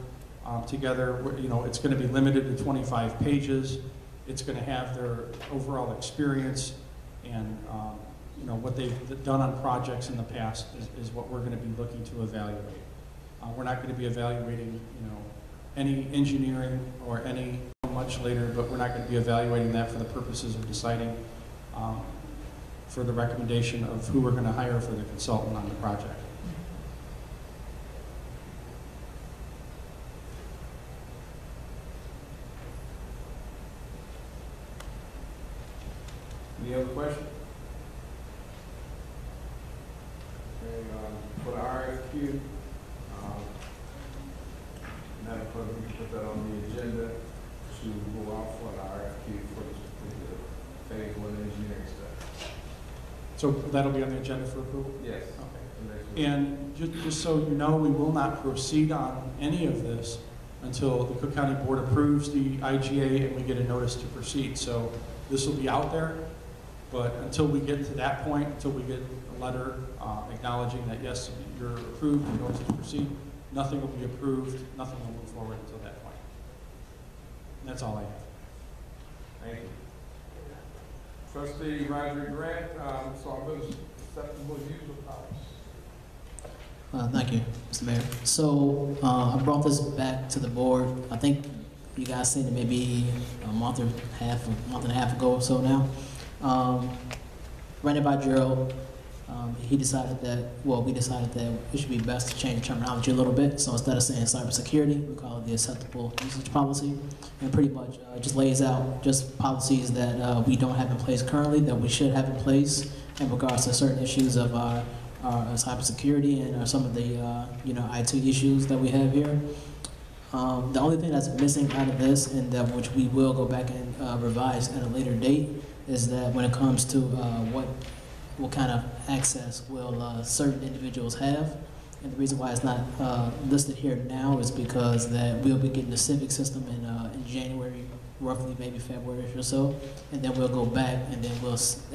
together. It's going to be limited to 25 pages. It's going to have their overall experience and what they've done on projects in the past is what we're going to be looking to evaluate. We're not going to be evaluating any engineering or any much later, but we're not going to be evaluating that for the purposes of deciding for the recommendation of who we're going to hire for the consultant on the project. Any other questions? Okay, for the RFQ, Madam Clerk, we can put that on the agenda to go out for the RFQ for this particular phase 1 engineering study. So that'll be on the agenda for approval? Yes. Okay. And just so you know, we will not proceed on any of this until the Cook County Board approves the IGA and we get a notice to proceed. So this will be out there, but until we get to that point, until we get a letter acknowledging that yes, you're approved and notice to proceed, nothing will be approved, nothing will move forward until that point. And that's all I have. Thank you. Trustee Roger Grant, so I'm going to acceptable use of powers. Thank you, Mr. Mayor. So I brought this back to the board. I think you guys seen it maybe a month and a half ago or so now. Ran it by Gerald. He decided that, well, we decided that it should be best to change the terminology a little bit. So instead of saying cybersecurity, we call it the acceptable usage policy, and pretty much just lays out just policies that we don't have in place currently that we should have in place in regards to certain issues of our cybersecurity and some of the IT issues that we have here. The only thing that's missing out of this, and that which we will go back and revise at a later date, is that when it comes to what kind of access will certain individuals have. And the reason why it's not listed here now is because that we'll be getting the civic system in January, roughly maybe February or so, and then we'll go back and then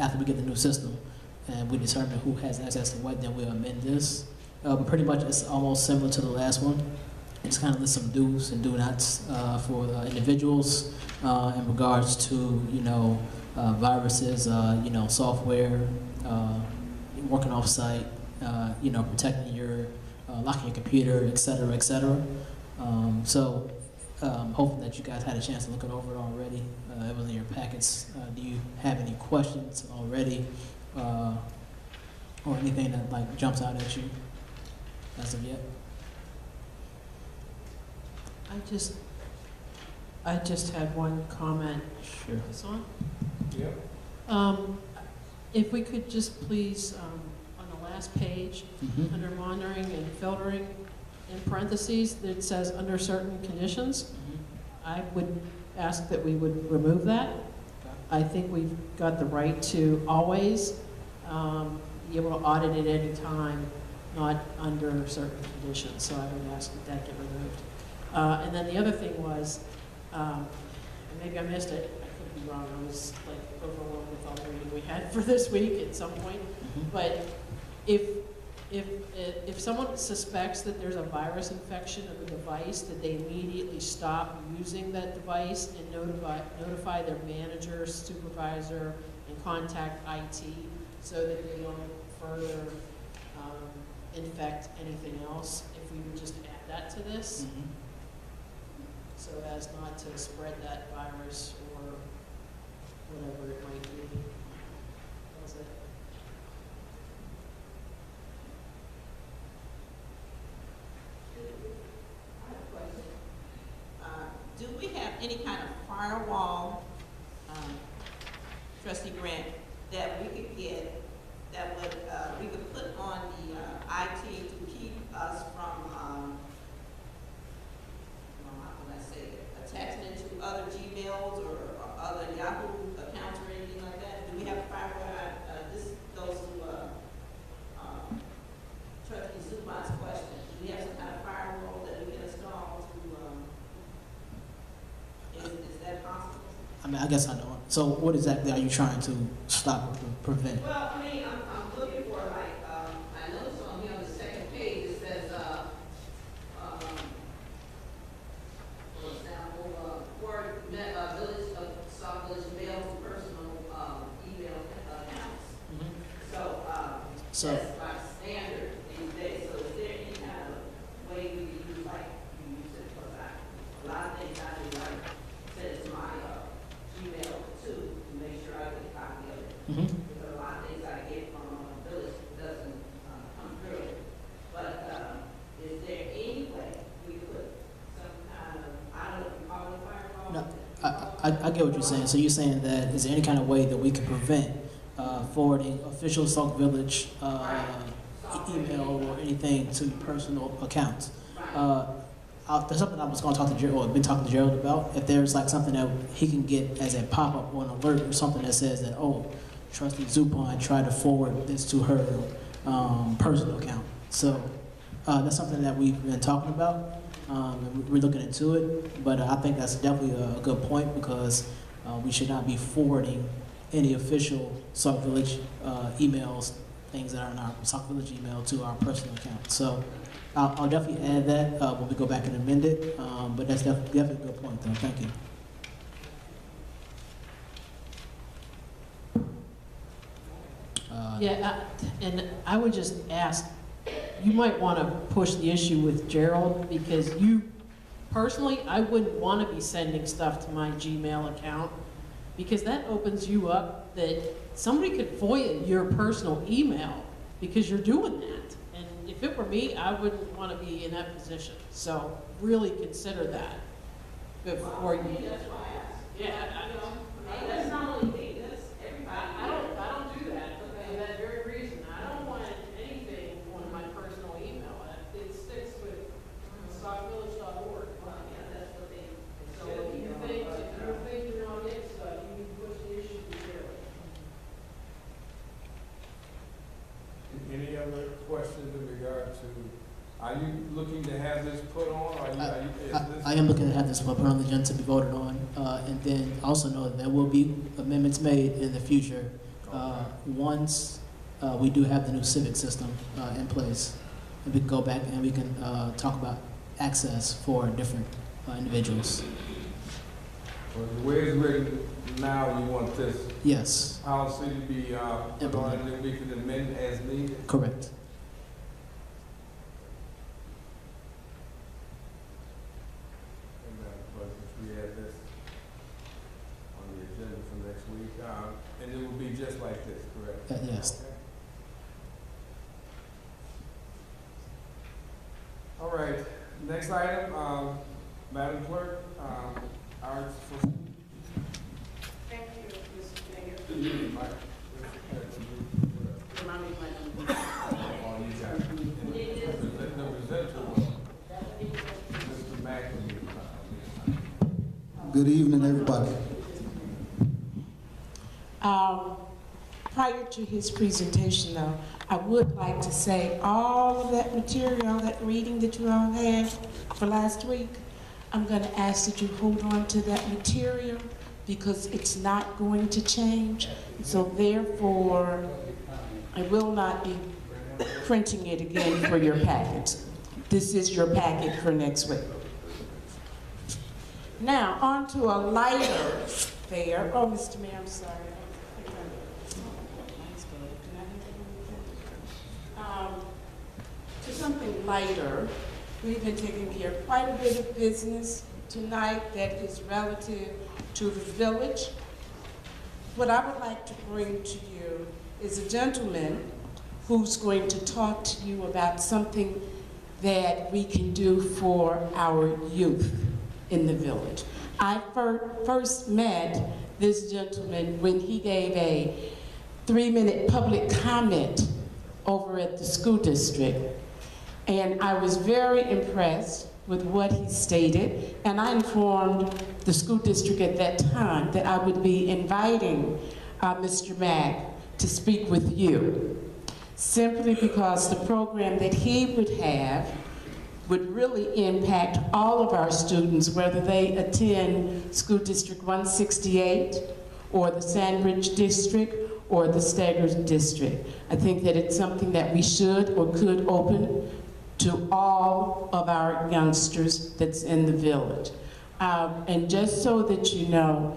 after we get the new system and we determine who has access to what, then we'll amend this. But pretty much it's almost similar to the last one. It's kind of lists some do's and do nots for individuals in regards to viruses, software, working off-site, protecting your, locking your computer, et cetera, et cetera. Hoping that you guys had a chance to look it over already. It was in your packets. Do you have any questions already, or anything that jumps out at you as of yet? I just had one comment. Sure. Is this on? Yep. If we could just please, on the last page, Mm-hmm. under monitoring and filtering, in parentheses, it says under certain conditions. I would ask that we would remove that. I think we've got the right to always be able to audit at any time, not under certain conditions. So I would ask that that get removed. And then the other thing was, and maybe I missed it, I could be wrong, I was overwhelmed with all the reading we had for this week at some point. Mm-hmm. But if someone suspects that there's a virus infection of the device, that they immediately stop using that device and notify their manager, supervisor, and contact IT so that they don't further infect anything else. If we would just add that to this, Mm-hmm. so as not to spread that virus or whatever it might be. That's it. I have a question. Do we have any kind of firewall, Trustee Grant, that we could get, that would, we could put on the IT to keep us from, how can I say it, attaching it to other Gmails or other Yahoo accounts or anything like that? Do we have a firewall? This goes to Trustee Zupan's question. Do we have some kind of firewall that we can install to, is that possible? I mean, I guess I don't. So what exactly are you trying to stop or prevent? Well, I mean, I'm looking for I noticed on here on the second page, it says, for example, village of Sauk Village mail to personal email accounts. Mm-hmm. So that's like standard these days. So is there any kind of way we can use, like you use it for that? A lot of things I do, like send it to my email too, to make sure I get a copy of it. Mm-hmm. Because a lot of things I get from village doesn't come through. But is there any way we put some kind of, I don't know if you call it a firewall? No, I get what you're saying. So you're saying that is there any kind of way that we can prevent forwarding official Sauk Village email or anything to personal accounts? There's something I was going to talk to Gerald, or been talking to Gerald about. If there's like something that he can get as a pop-up or an alert or something that says that, oh, Trustee Zupan tried to forward this to her personal account. So that's something that we've been talking about. And we're looking into it, but I think that's definitely a good point because we should not be forwarding any official Sauk Village emails, things that are in our Sauk Village email to our personal account. So I'll definitely add that when we go back and amend it, but that's definitely a good point though. Thank you. And I would just ask, you might want to push the issue with Gerald because you, personally, I wouldn't want to be sending stuff to my Gmail account because that opens you up that somebody could FOIA your personal email because you're doing that. And if it were me, I wouldn't want to be in that position. So really consider that before you. That's why I asked. Yeah, That's not only me, that's everybody. I don't do that for that very reason. I don't want anything on my personal email. It sticks with SaukVillage.org. That's what they. So if you think you're not getting stuff, you need to push the issue to zero. Any other questions in regard to, are you looking to have this put on, or I am looking to have this put on the agenda to be voted on, and then also know that there will be amendments made in the future once we do have the new civic system in place, and we can go back and we can talk about access for different individuals. Well, the way it's written now, you want this Yes, policy to be put on, and then we can amend as needed? correct. But if we add this on the agenda for next week, and it will be just like this, correct? Yes. Okay. All right, next item, Madam Clerk, arts for. Thank you, Mr. Mayor. Remind me of my number. Oh, you got it. The presenter was Mr. McAlee. Good evening, everybody. Prior to his presentation, though, I would like to say all of that material, that reading that you all had for last week, I'm going to ask that you hold on to that material because it's not going to change. So therefore, I will not be printing it again for your packets. This is your packet for next week. Now, on to a lighter fare. Oh, Mr. Mayor, I'm sorry. To something lighter, we've been taking care of quite a bit of business tonight that is relative to the village. What I would like to bring to you is a gentleman who's going to talk to you about something that we can do for our youth in the village. I first met this gentleman when he gave a 3-minute public comment over at the school district. And I was very impressed with what he stated, and I informed the school district at that time that I would be inviting Mr. Mack to speak with you, simply because the program that he would have would really impact all of our students, whether they attend School District 168 or the Sandridge District or the Staggers District. I think that it's something that we should or could open to all of our youngsters that's in the village. And just so that you know,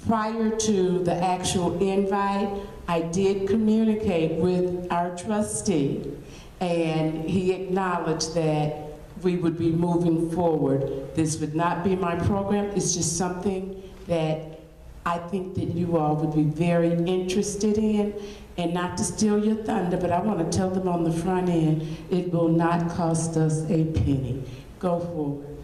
prior to the actual invite, I did communicate with our trustee, and he acknowledged that we would be moving forward. This would not be my program, it's just something that I think that you all would be very interested in. And not to steal your thunder, but I want to tell them on the front end, it will not cost us a penny. Go forward.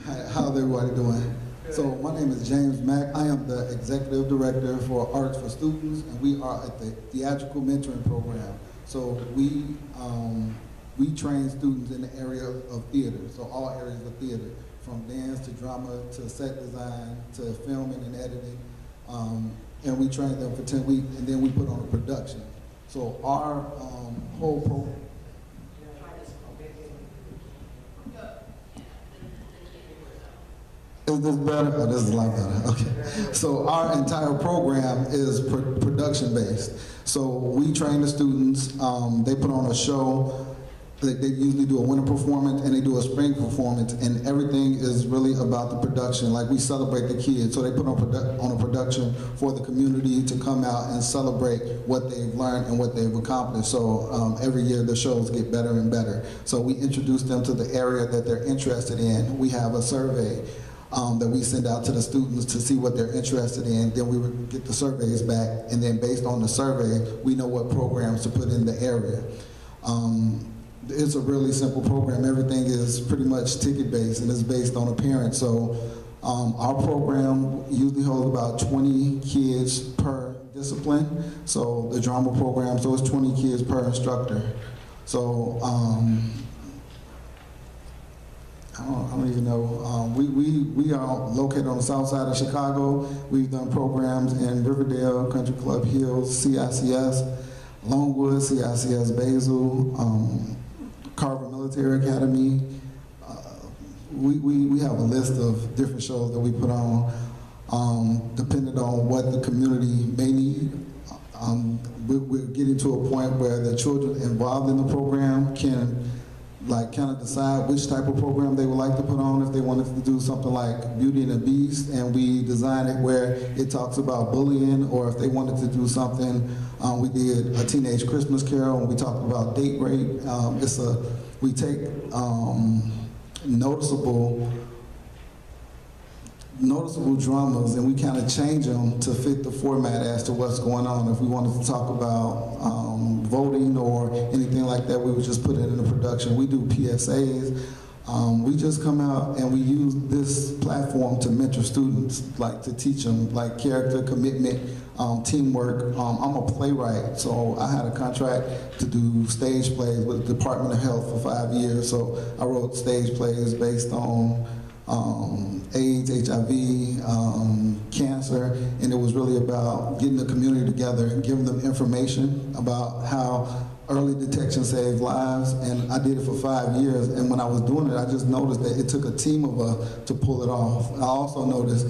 Hi, how's everybody doing? So my name is James Mack. I am the Executive Director for Arts for Students, and we are at the Theatrical Mentoring Program. So we train students in the area of theater, so all areas of theater, from dance to drama to set design to filming and editing. And we train them for 10 weeks, and then we put on a production. So our whole program. Is this better? Oh, this is a lot better. Okay. So our entire program is production based. So we train the students. They put on a show. They usually do a winter performance and they do a spring performance, and everything is really about the production. Like, we celebrate the kids, so they put on a production for the community to come out and celebrate what they've learned and what they've accomplished. So every year the shows get better and better. So we introduce them to the area that they're interested in. We have a survey. that we send out to the students to see what they're interested in. Then we would get the surveys back, and then based on the survey, we know what programs to put in the area. It's a really simple program. Everything is pretty much ticket-based, and it's based on a parent. So our program usually holds about 20 kids per discipline. So the drama program, so it's 20 kids per instructor. So I don't even know. We are located on the south side of Chicago. We've done programs in Riverdale, Country Club Hills, CICS, Longwood, CICS Basel, Carver Military Academy. We have a list of different shows that we put on, depending on what the community may need. We're getting to a point where the children involved in the program can kind of decide which type of program they would like to put on. If they wanted to do something like Beauty and the Beast, and we design it where it talks about bullying, or if they wanted to do something, we did a Teenage Christmas Carol, and we talked about date rape. We take noticeable dramas, and we kind of change them to fit the format as to what's going on. If we wanted to talk about voting or anything like that, we would just put it in the production. We do PSAs. We just come out and we use this platform to mentor students, to teach them character, commitment, teamwork. I'm a playwright, so I had a contract to do stage plays with the Department of Health for 5 years. So I wrote stage plays based on AIDS, HIV, cancer, and it was really about getting the community together and giving them information about how early detection saves lives. And I did it for 5 years, and when I was doing it, I just noticed that it took a team of us to pull it off. I also noticed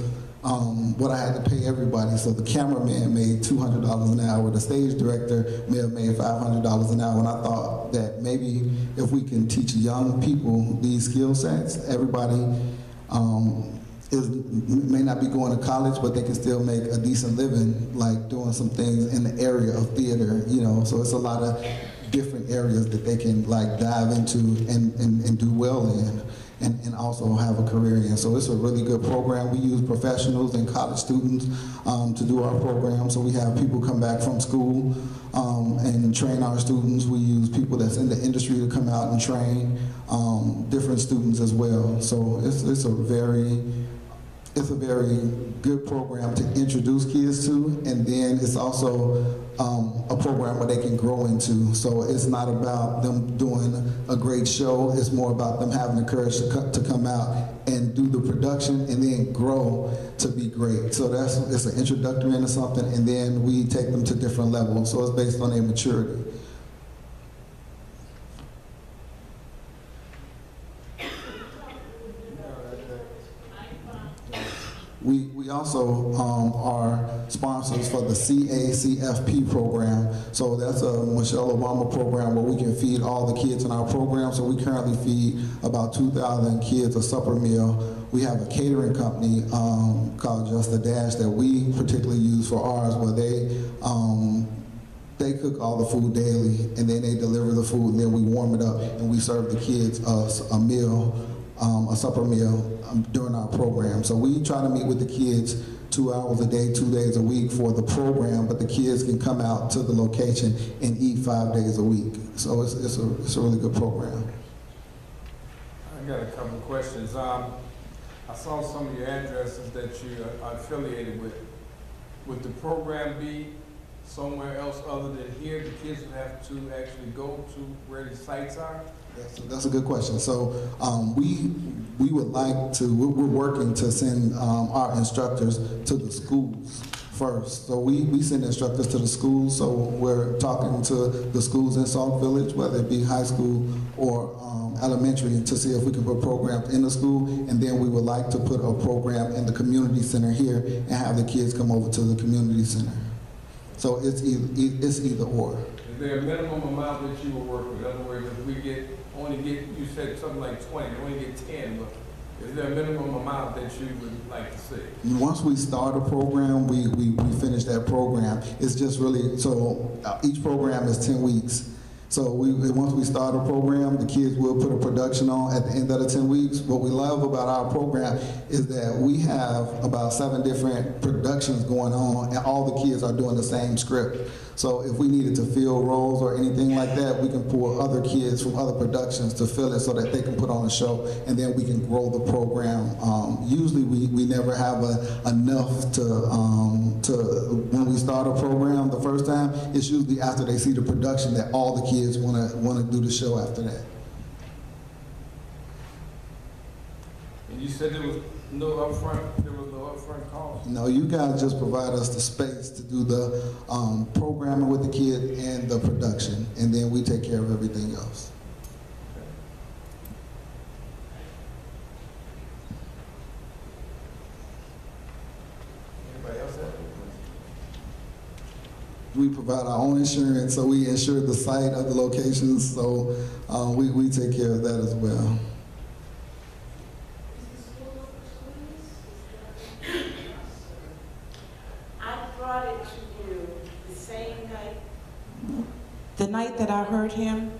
what I had to pay everybody. So the cameraman made $200 an hour, the stage director may have made $500 an hour, and I thought that maybe if we can teach young people these skill sets, everybody may not be going to college, but they can still make a decent living, doing some things in the area of theater, so it's a lot of different areas that they can dive into and do well in, and also have a career in. So it's a really good program. We use professionals and college students to do our program. So we have people come back from school and train our students. We use people that's in the industry to come out and train different students as well. So it's a very good program to introduce kids to, and then it's also a program where they can grow into. So it's not about them doing a great show, it's more about them having the courage to come out and do the production and then grow to be great. So it's an introductory into something, and then we take them to different levels. So it's based on their maturity. We also are sponsors for the CACFP program. So that's a Michelle Obama program where we can feed all the kids in our program. So we currently feed about 2,000 kids a supper meal. We have a catering company called Just a Dash that we particularly use for ours, where they cook all the food daily, and then they deliver the food, and then we warm it up, and we serve the kids a meal, a supper meal during our program. So we try to meet with the kids 2 hours a day, 2 days a week for the program, but the kids can come out to the location and eat 5 days a week. So it's a really good program. I got a couple of questions. I saw some of your addresses that you are affiliated with. Would the program be somewhere else other than here? The kids would have to actually go to where the sites are? That's a good question. So we would like to, we're working to send our instructors to the schools first. So we send instructors to the schools. So we're talking to the schools in Sauk Village, whether it be high school or elementary, to see if we can put programs in the school. And then we would like to put a program in the community center here and have the kids come over to the community center. So it's either or. Is there a minimum amount that you will work with? In other words, if we only get, you said something like 20, you only get 10, but is there a minimum amount that you would like to see? Once we start a program, we finish that program. It's just really, so each program is 10 weeks. So once we start a program, the kids will put a production on at the end of the 10 weeks. What we love about our program is that we have about 7 different productions going on, and all the kids are doing the same script. So if we needed to fill roles or anything like that, we can pull other kids from other productions to fill it so that they can put on a show, and then we can grow the program. Usually we never have enough to when we start a program the first time. It's usually after they see the production that all the kids want to do the show after that. And you said there was no upfront cost? No, you guys just provide us the space to do the programming with the kid and the production, and then we take care of everything else. Anybody else have any questions? We provide our own insurance, so we insure the site of the locations, so we take care of that as well. The night that I heard him,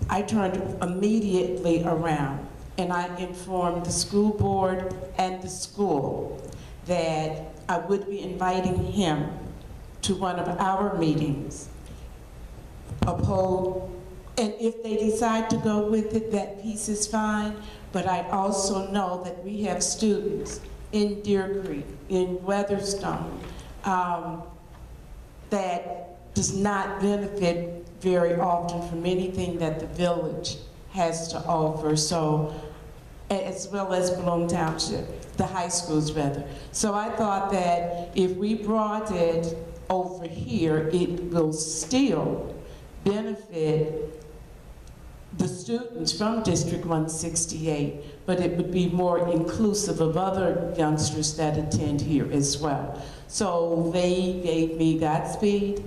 I turned immediately around and I informed the school board and the school that I would be inviting him to one of our meetings. And if they decide to go with it, that piece is fine, but I also know that we have students in Deer Creek, in Weatherstone, that does not benefit very often from anything that the village has to offer, so, as well as Bloom Township, the high schools rather. So I thought that if we brought it over here, it will still benefit the students from District 168, but it would be more inclusive of other youngsters that attend here as well. So they gave me Godspeed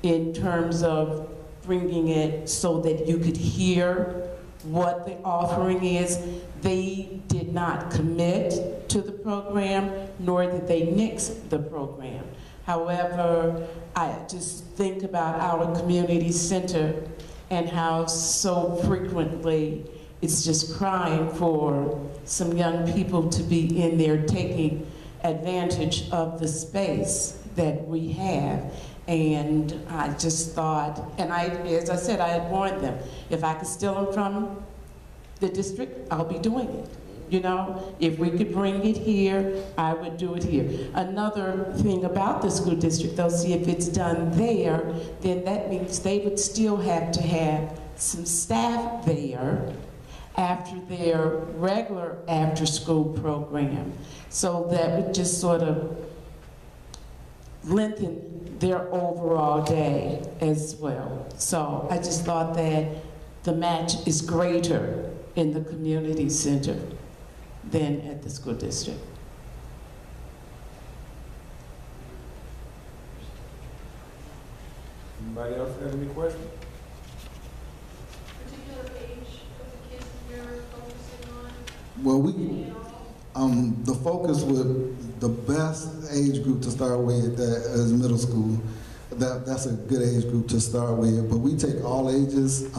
in terms of bringing it so that you could hear what the offering is. They did not commit to the program, nor did they nix the program. However, I just think about our community center and how so frequently it's just crying for some young people to be in there taking advantage of the space that we have. And I just thought, and as I said, I had warned them, if I could steal them from the district, I'll be doing it. You know, if we could bring it here, I would do it here. Another thing about the school district, they'll see if it's done there, then that means they would still have to have some staff there after their regular after-school program. So that would just sort of lengthen their overall day as well. So I just thought that the match is greater in the community center than at the school district. Anybody else have any questions? Particular age of the kids you're focusing on? Well, the focus with the best age group to start with that is middle school. That's a good age group to start with, but we take all ages.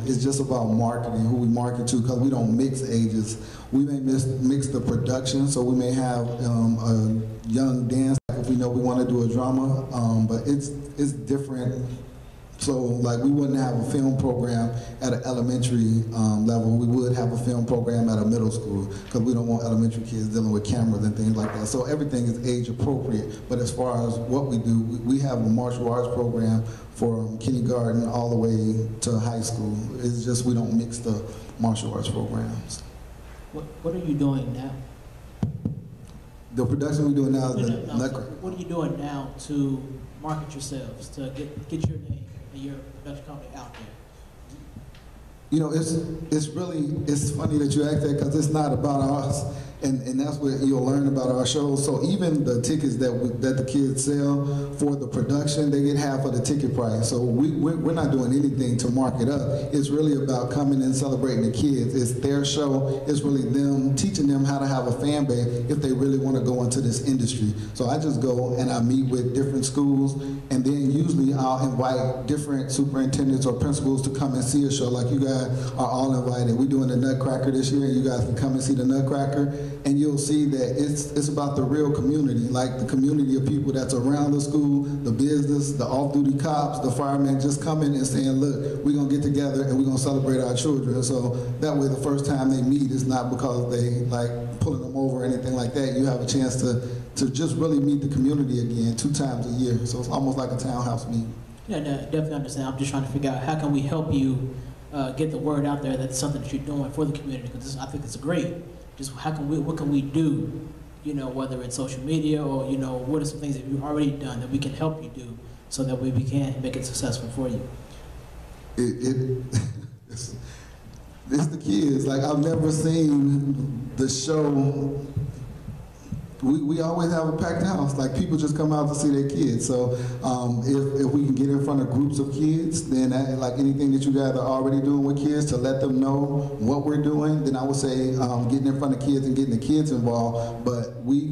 It's just about marketing, who we market to, because we don't mix ages. We may mix the production, so we may have a young dance if we know we want to do a drama, but it's different. So like we wouldn't have a film program at an elementary level. We would have a film program at a middle school because we don't want elementary kids dealing with cameras and things like that. So everything is age appropriate. But as far as what we do, we have a martial arts program from kindergarten all the way to high school. It's just we don't mix the martial arts programs. What are you doing now? The production we're doing now is what are you doing now to market yourselves, to get your name and your production company out there? You know, it's funny that you ask that because it's not about us. And that's what you'll learn about our shows. So even the tickets that the kids sell for the production, they get half of the ticket price. So we're not doing anything to mark it up. It's really about coming and celebrating the kids. It's their show. It's really them, teaching them how to have a fan base if they really want to go into this industry. So I just go and I meet with different schools, and then usually I'll invite different superintendents or principals to come and see a show. Like you guys are all invited. We're doing the Nutcracker this year, and you guys can come and see the Nutcracker. And you'll see that it's about the real community, like the community of people that's around the school, the business, the off-duty cops, the firemen, just coming and saying, look, we're going to get together and we're going to celebrate our children. So that way the first time they meet is not because they like pulling them over or anything like that. You have a chance to just really meet the community again 2 times a year. So it's almost like a townhouse meeting. Yeah, no, definitely understand. I'm just trying to figure out how can we help you get the word out there that's something that you're doing for the community, because I think it's great. Just what can we do, you know, whether it's social media or, you know, what are some things that you've already done that we can help you do so that we can make it successful for you? It's the kids. Like, I've never seen the show. We always have a packed house. Like, people just come out to see their kids. So if we can get in front of groups of kids, then like anything that you guys are already doing with kids to let them know what we're doing, then I would say getting in front of kids and getting the kids involved. But we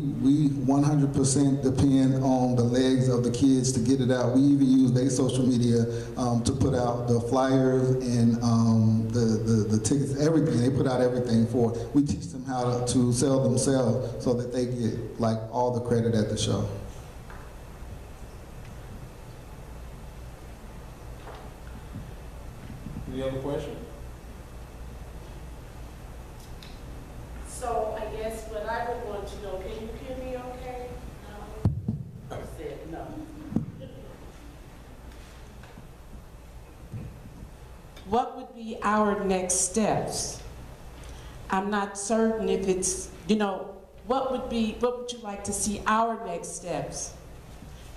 100% depend on the legs of the kids to get it out. We even use their social media to put out the flyers and the tickets, everything. They put out everything for it. We teach them how to sell themselves so that they get like all the credit at the show. Any other questions? So I guess what I would want to know, can you hear me okay? No? I said no. What would be our next steps? I'm not certain if it's, you know, what would you like to see our next steps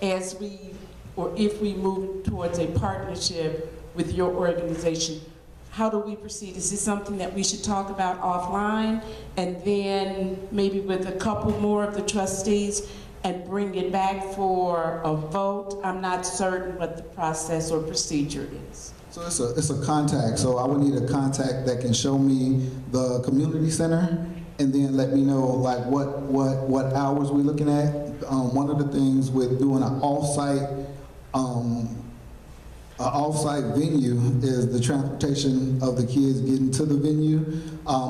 as we, or if we move towards a partnership with your organization? How do we proceed? Is this something that we should talk about offline and then maybe with a couple more of the trustees and bring it back for a vote? I'm not certain what the process or procedure is. So it's a contact. So I would need a contact that can show me the community center and then let me know like what hours we're looking at. One of the things with doing an off-site venue is the transportation of the kids getting to the venue.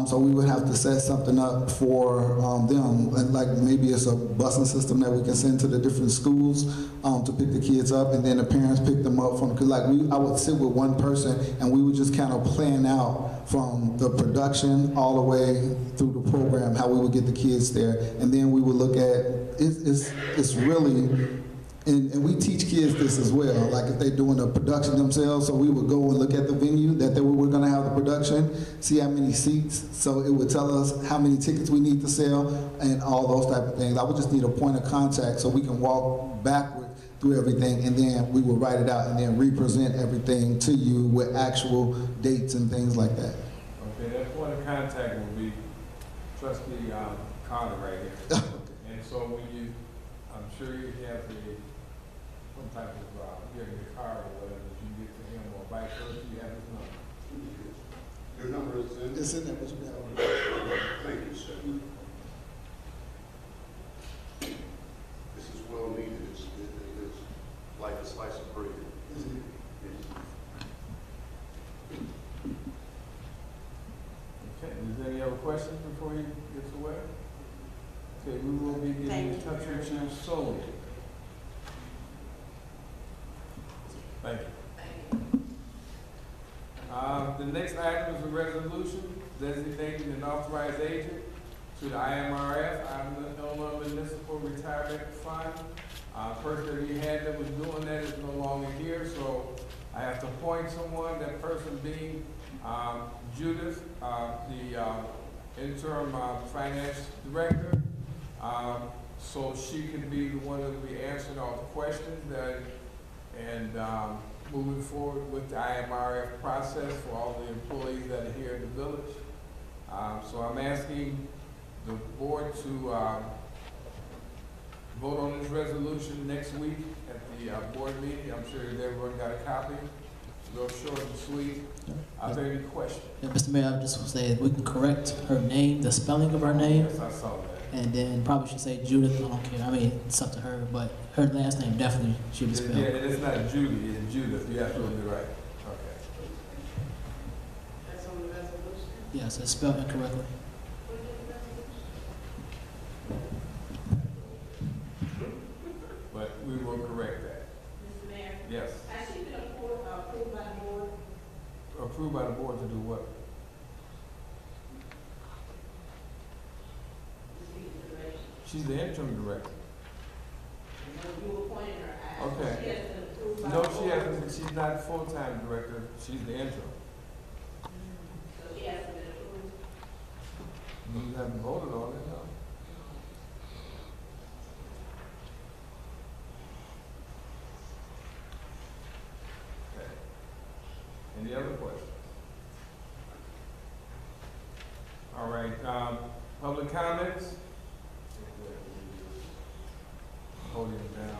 So we would have to set something up for them, and like maybe it's a busing system that we can send to the different schools to pick the kids up, and then the parents pick them up from. Because like I would sit with one person, and we would just kind of plan out from the production all the way through the program how we would get the kids there, and then we would look at it's really. And we teach kids this as well, like if they're doing a production themselves, so we would go and look at the venue that we're going to have the production, see how many seats, so it would tell us how many tickets we need to sell and all those type of things. I would just need a point of contact so we can walk backward through everything, and then we would write it out and then represent everything to you with actual dates and things like that. Okay, that point of contact will be Trustee Carter right here. And so when you, I'm sure you have some type of, you have your card or whatever that you get to him or vice versa, you have his number. Your number is in? It's in there, but you have Thank you, sir. This is well needed. It's like a slice of bread. Okay, is there any other questions before he gets away? Okay, we will be getting in touch with you soon. Thank you. The next item is a resolution designating an authorized agent to the IMRF, Illinois Municipal Retirement Fund. Person that we had that was doing that is no longer here, so I have to appoint someone, that person being Judith, the interim finance director. So she can be the one that will be answering all the questions and moving forward with the IMRF process for all the employees that are here in the village. So I'm asking the board to vote on this resolution next week at the board meeting. I'm sure that everyone got a copy. Real short and sweet. Are there any questions? Yeah, Mr. Mayor, I would just say we can correct her name, the spelling of her name, Yes, I saw that. and then probably should say Judith. I don't care. I mean, it's up to her, but her last name definitely should be spelled. Yeah, it's not Judy, it's Judith. You're absolutely right. Okay. That's on the resolution. Yes, it's spelled incorrectly. But we will correct that. Mr. Mayor, Yes. has she been approved by the board? Approved by the board to do what? She's the interim director. You appointed her. Okay. She has been approved by No, the she board. hasn't. She's not full-time director. She's the interim. So she hasn't been approved. You haven't voted on it, no? Okay. Any other questions? All right, public comments? Holding it down.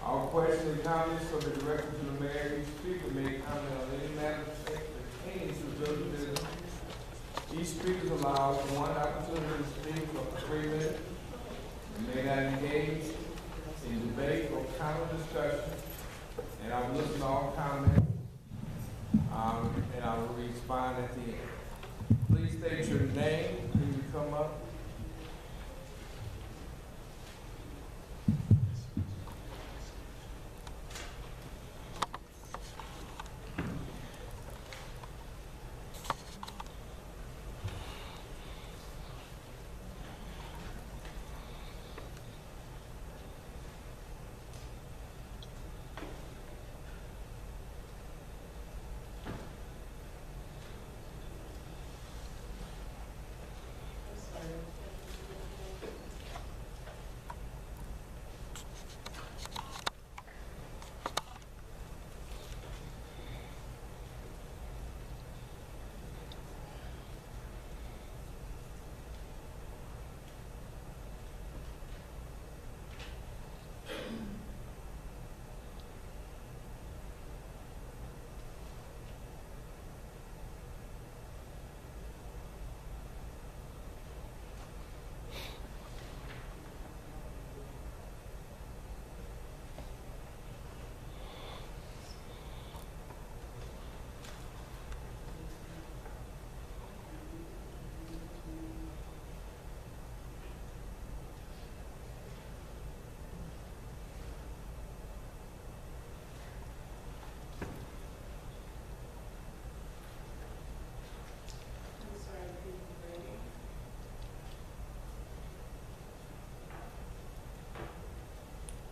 All questions and comments for the director to the mayor, each speaker may comment on any matter pertaining to village business. Each speaker is allowed one opportunity to speak for 3 minutes. You may not engage in debate or counter discussion, and I will listen to all comments, and I will respond at the end. Please state your name when you come up.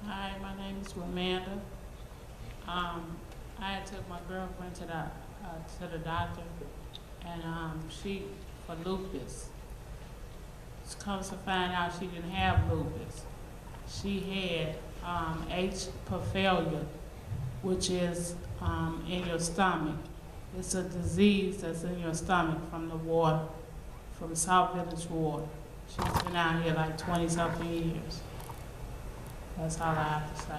Hi, my name is Amanda. I had took my girlfriend to the doctor, and she for lupus. Comes to find out she didn't have lupus. She had H. pemphilia, which is in your stomach. It's a disease that's in your stomach from the water, from South Village water. She's been out here like 20-something years. That's all I have to say.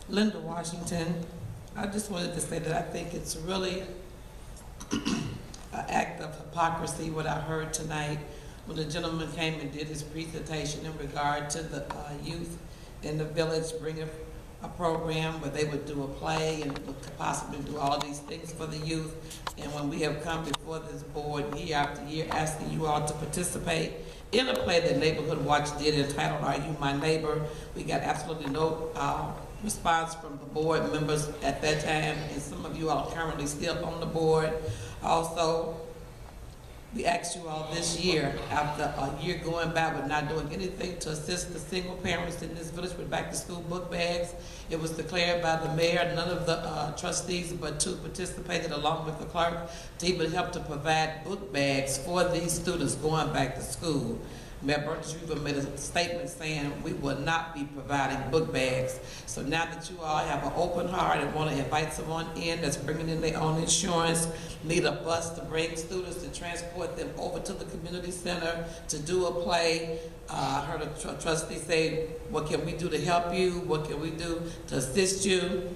Linda Washington. I just wanted to say that I think it's really an act of hypocrisy what I heard tonight when the gentleman came and did his presentation in regard to the youth in the village, bringing a program where they would do a play and could possibly do all these things for the youth. And when we have come before this board year after year asking you all to participate in a play that Neighborhood Watch did entitled Are You My Neighbor, we got absolutely no response from the board members at that time, and some of you all are currently still on the board. Also, we asked you all this year, after a year going by with not doing anything to assist the single parents in this village with back-to-school book bags. It was declared by the mayor, none of the trustees but two participated along with the clerk to even help to provide book bags for these students going back to school. Mayor Burgess, you even made a statement saying we will not be providing book bags. So now that you all have an open heart and want to invite someone in that's bringing in their own insurance, need a bus to bring students to transport them over to the community center to do a play. I heard a trustee say, what can we do to help you? What can we do to assist you?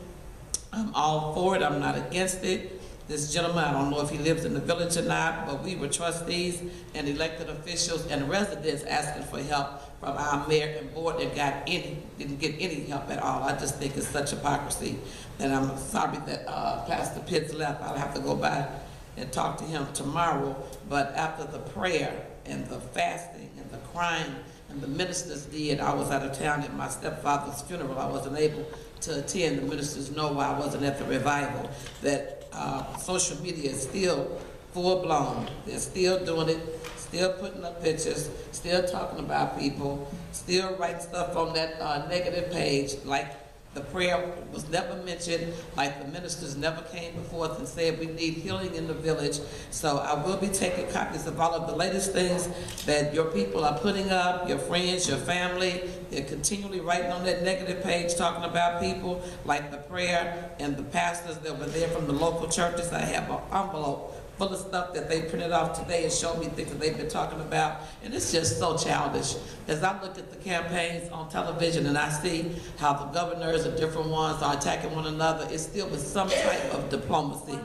I'm all for it. I'm not against it. This gentleman, I don't know if he lives in the village or not, but we were trustees and elected officials and residents asking for help from our mayor and board and didn't get any help at all. I just think it's such hypocrisy. And I'm sorry that Pastor Pitts left. I'll have to go by and talk to him tomorrow. But after the prayer and the fasting and the crying and the ministers did, I was out of town at my stepfather's funeral. I wasn't able to attend. The ministers know why I wasn't at the revival. That social media is still full-blown. They're still doing it, still putting up pictures, still talking about people, still writing stuff on that negative page, like the prayer was never mentioned, like the ministers never came before us and said we need healing in the village. So I will be taking copies of all of the latest things that your people are putting up, your friends, your family. They're continually writing on that negative page talking about people, like the prayer and the pastors that were there from the local churches. I have an envelope full of stuff that they printed off today and showed me things that they've been talking about. And it's just so childish. As I look at the campaigns on television and I see how the governors and different ones are attacking one another, it's still with some type of diplomacy.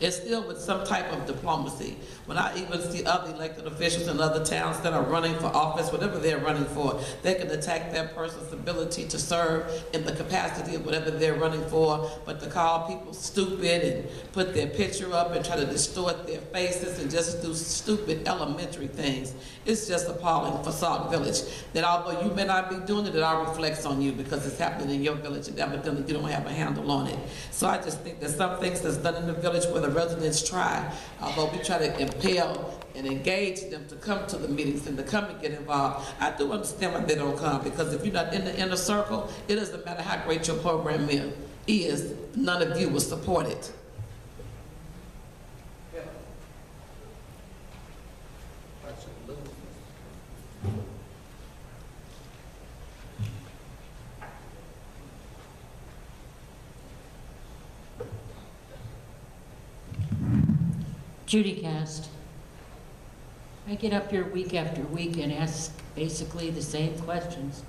It's still with some type of diplomacy. When I even see other elected officials in other towns that are running for office, whatever they're running for, they can attack that person's ability to serve in the capacity of whatever they're running for, but to call people stupid and put their picture up and try to distort their faces and just do stupid elementary things, it's just appalling for Sauk Village. That although you may not be doing it, it all reflects on you because it's happening in your village and evidently you don't have a handle on it. So I just think that some things that's done in the village where the residents try, although we try to impel and engage them to come to the meetings and to come and get involved, I do understand why they don't come, because if you're not in the inner circle, it doesn't matter how great your program is, none of you will support it. Judy Cast. I get up here week after week and ask basically the same questions,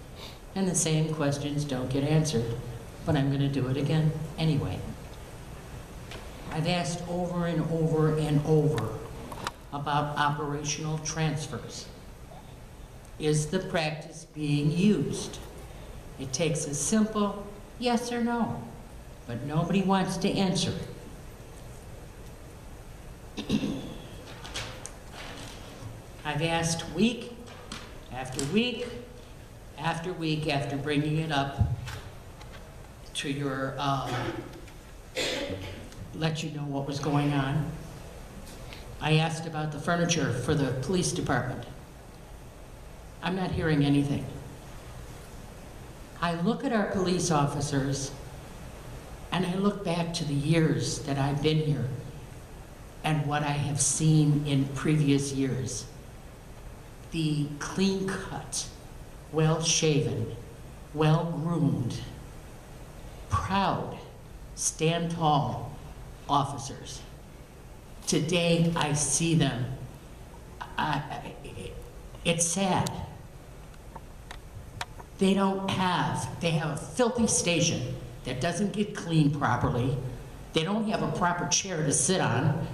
and the same questions don't get answered, but I'm going to do it again anyway. I've asked over and over and over about operational transfers. Is the practice being used? It takes a simple yes or no, but nobody wants to answer. I've asked week after week after week after bringing it up to your, let you know what was going on. I asked about the furniture for the police department. I'm not hearing anything. I look at our police officers and I look back to the years that I've been here and what I have seen in previous years. The clean-cut, well-shaven, well-groomed, proud, stand-tall officers. Today, I see them. It's sad. They have a filthy station that doesn't get cleaned properly. They don't have a proper chair to sit on.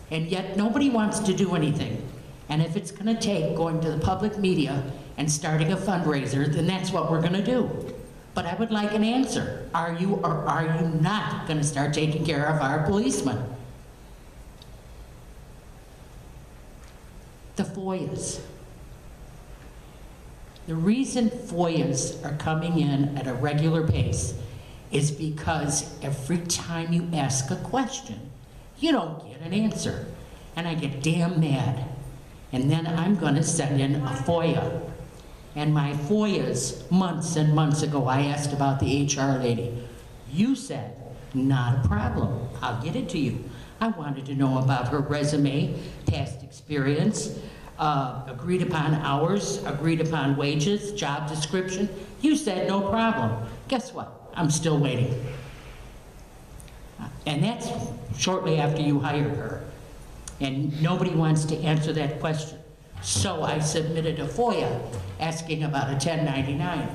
And yet nobody wants to do anything. And if it's gonna take going to the public media and starting a fundraiser, then that's what we're gonna do. But I would like an answer. Are you or are you not gonna start taking care of our policemen? The FOIAs. The reason FOIAs are coming in at a regular pace is because every time you ask a question, you don't get an answer. And I get damn mad. And then I'm gonna send in a FOIA. And my FOIAs, months and months ago, I asked about the HR lady. You said, not a problem, I'll get it to you. I wanted to know about her resume, past experience, agreed upon hours, agreed upon wages, job description. You said no problem. Guess what? I'm still waiting. And that's shortly after you hired her. And nobody wants to answer that question. So I submitted a FOIA asking about a 1099.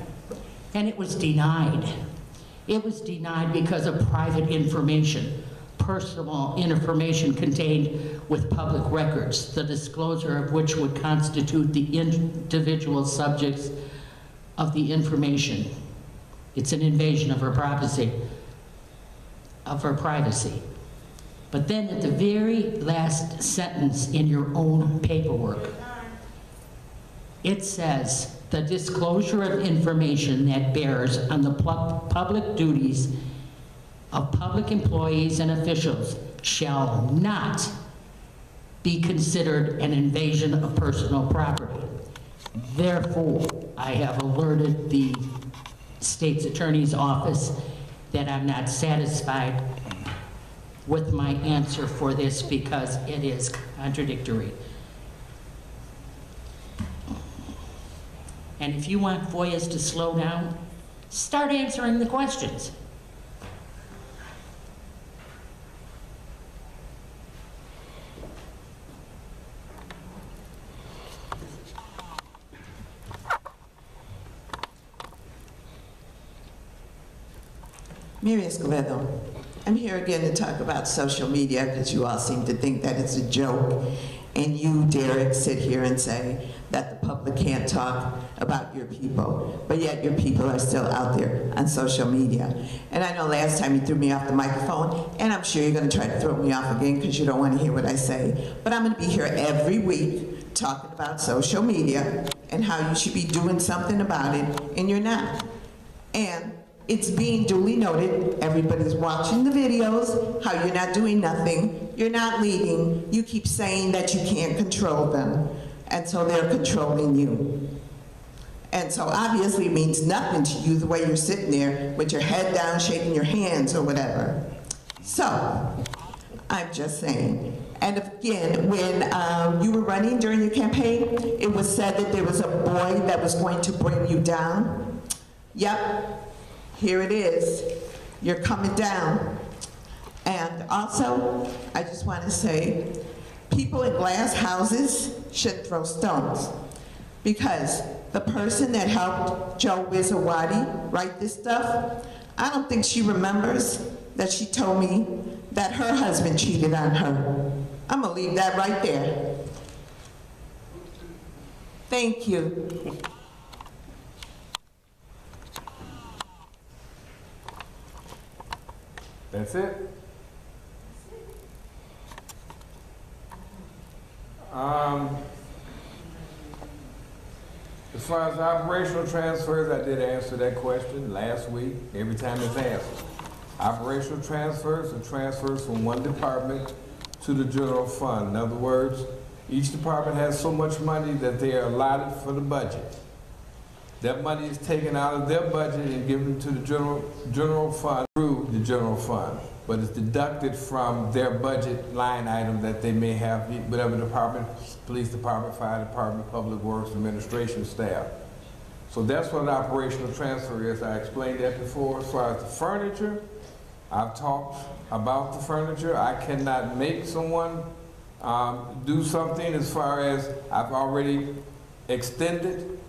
And it was denied. It was denied because of private information, personal information contained with public records, the disclosure of which would constitute the individual subjects of the information. It's an invasion of her privacy. But then at the very last sentence in your own paperwork, it says, the disclosure of information that bears on the public duties of public employees and officials shall not be considered an invasion of personal property. Therefore, I have alerted the state's attorney's office that I'm not satisfied with my answer for this because it is contradictory. And if you want FOIAs to slow down, start answering the questions. Mary Escobedo, I'm here again to talk about social media because you all seem to think that it's a joke. And you, Derek, sit here and say that the public can't talk about your people, but yet your people are still out there on social media. And I know last time you threw me off the microphone, and I'm sure you're going to try to throw me off again because you don't want to hear what I say. But I'm going to be here every week talking about social media and how you should be doing something about it, and you're not. And it's being duly noted, everybody's watching the videos, how you're not doing nothing, you're not leading, you keep saying that you can't control them, and so they're controlling you. And so obviously it means nothing to you the way you're sitting there with your head down, shaking your hands or whatever. So, I'm just saying. And again, when you were running during your campaign, it was said that there was a boy that was going to bring you down. Yep. Here it is. You're coming down. And also, I just want to say, people in glass houses shouldn't throw stones, because the person that helped Joe Wizawati write this stuff, I don't think she remembers that she told me that her husband cheated on her. I'm gonna leave that right there. Thank you. That's it? As far as operational transfers, I did answer that question last week, every time it's answered. Operational transfers are transfers from one department to the general fund. In other words, each department has so much money that they are allotted for the budget. That money is taken out of their budget and given to the general fund through the general fund, but it's deducted from their budget line item that they may have, whatever department, police department, fire department, public works, administration staff. So that's what an operational transfer is. I explained that before. As far as the furniture, I've talked about the furniture. I cannot make someone do something as far as I've already extended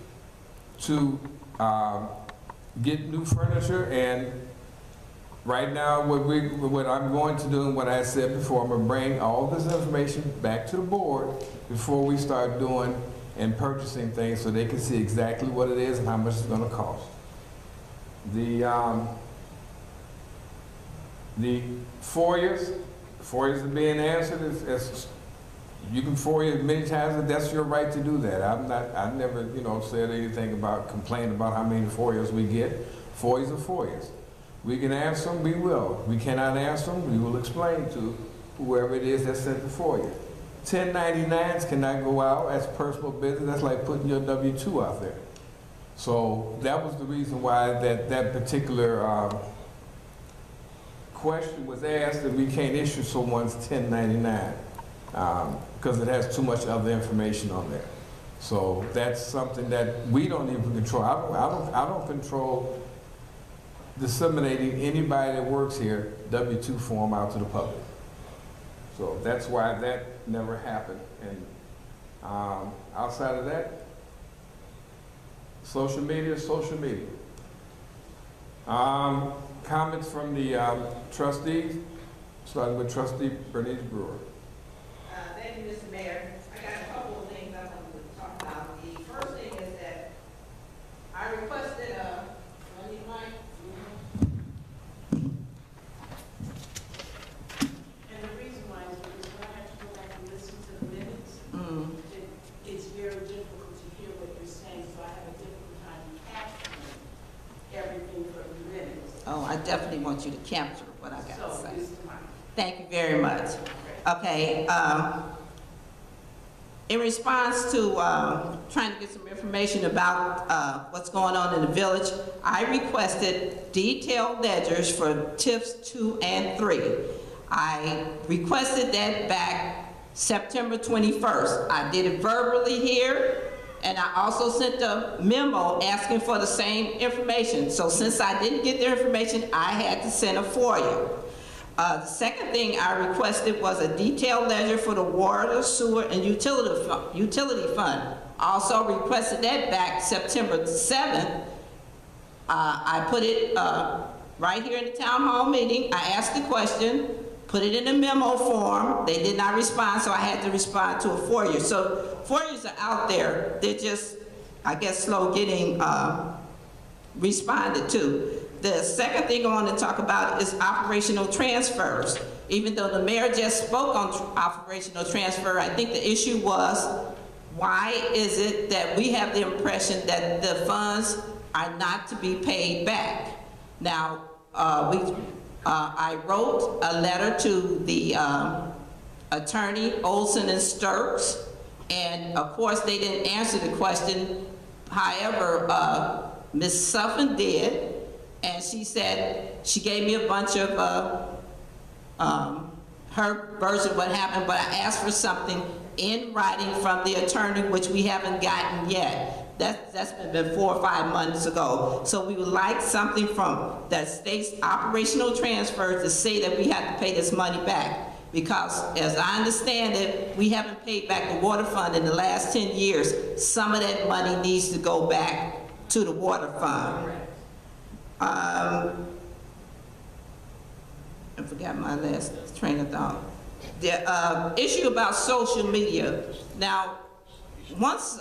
to get new furniture, and Right now, what I'm going to do and what I said before, I'm gonna bring all this information back to the board before we start doing and purchasing things so they can see exactly what it is and how much it's gonna cost. The FOIAs are being answered as you can FOIA as many times as that's your right to do that. I've never, said anything about, complained about how many FOIAs we get. FOIAs are FOIAs. We can answer them, we will. We cannot answer them, we will explain to whoever it is that sent the FOIA. 1099s cannot go out as personal business. That's like putting your W-2 out there. So that was the reason why that particular question was asked, that we can't issue someone's 1099 because it has too much other information on there. So that's something that we don't even control. I don't control disseminating anybody that works here W-2 form out to the public. So that's why that never happened. And outside of that, social media is social media. Comments from the trustees, starting with Trustee Bernice Brewer. Thank you, Mr. Mayor. I got a couple of things I wanted to talk about. The first thing is that I requested and the reason why is because when I have to go back and listen to the minutes, it's very difficult to hear what you're saying, so I have a difficult time capturing everything from the minutes. Oh, I definitely want you to capture what I got to say. This is mine. Thank you very much. Okay, in response to trying to get some information about what's going on in the village, I requested detailed ledgers for TIFs 2 and 3. I requested that back September 21st. I did it verbally here, and I also sent a memo asking for the same information. So since I didn't get the information, I had to send a FOIA. The second thing I requested was a detailed ledger for the water, sewer, and utility fund. Also requested that back September 7th. I put it right here in the town hall meeting. I asked the question, put it in a memo form. They did not respond, so I had to respond to a FOIA. So FOIAs are out there. They're just, I guess, slow getting responded to. The second thing I want to talk about is operational transfers. Even though the mayor just spoke on operational transfer, I think the issue was, why is it that we have the impression that the funds are not to be paid back? Now, I wrote a letter to the attorney, Olson and Sturks, and of course they didn't answer the question. However, Ms. Suffin did. And she said, she gave me a bunch of her version of what happened, but I asked for something in writing from the attorney, which we haven't gotten yet. That's been 4 or 5 months ago. So we would like something from that state's operational transfer to say that we have to pay this money back. Because as I understand it, we haven't paid back the water fund in the last 10 years. Some of that money needs to go back to the water fund. I forgot my last train of thought. The issue about social media. Now, once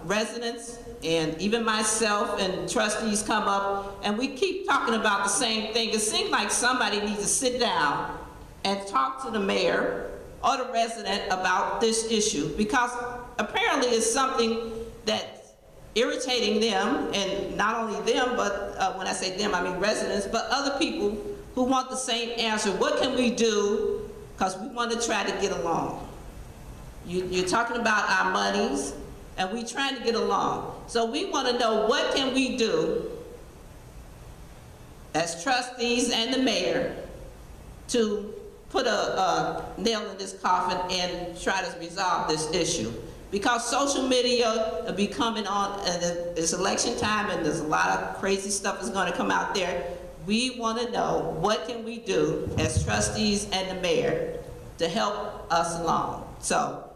residents and even myself and trustees come up and we keep talking about the same thing, it seems like somebody needs to sit down and talk to the mayor or the resident about this issue, because apparently it's something that's irritating them, and not only them, but when I say them, I mean residents, but other people who want the same answer. What can we do? Because we want to try to get along. You're talking about our monies, and we're trying to get along. So we want to know, what can we do as trustees and the mayor to put a nail in this coffin and try to resolve this issue? Because social media will be coming on, and it's election time, and there's a lot of crazy stuff that's going to come out there. We want to know, what can we do as trustees and the mayor to help us along? So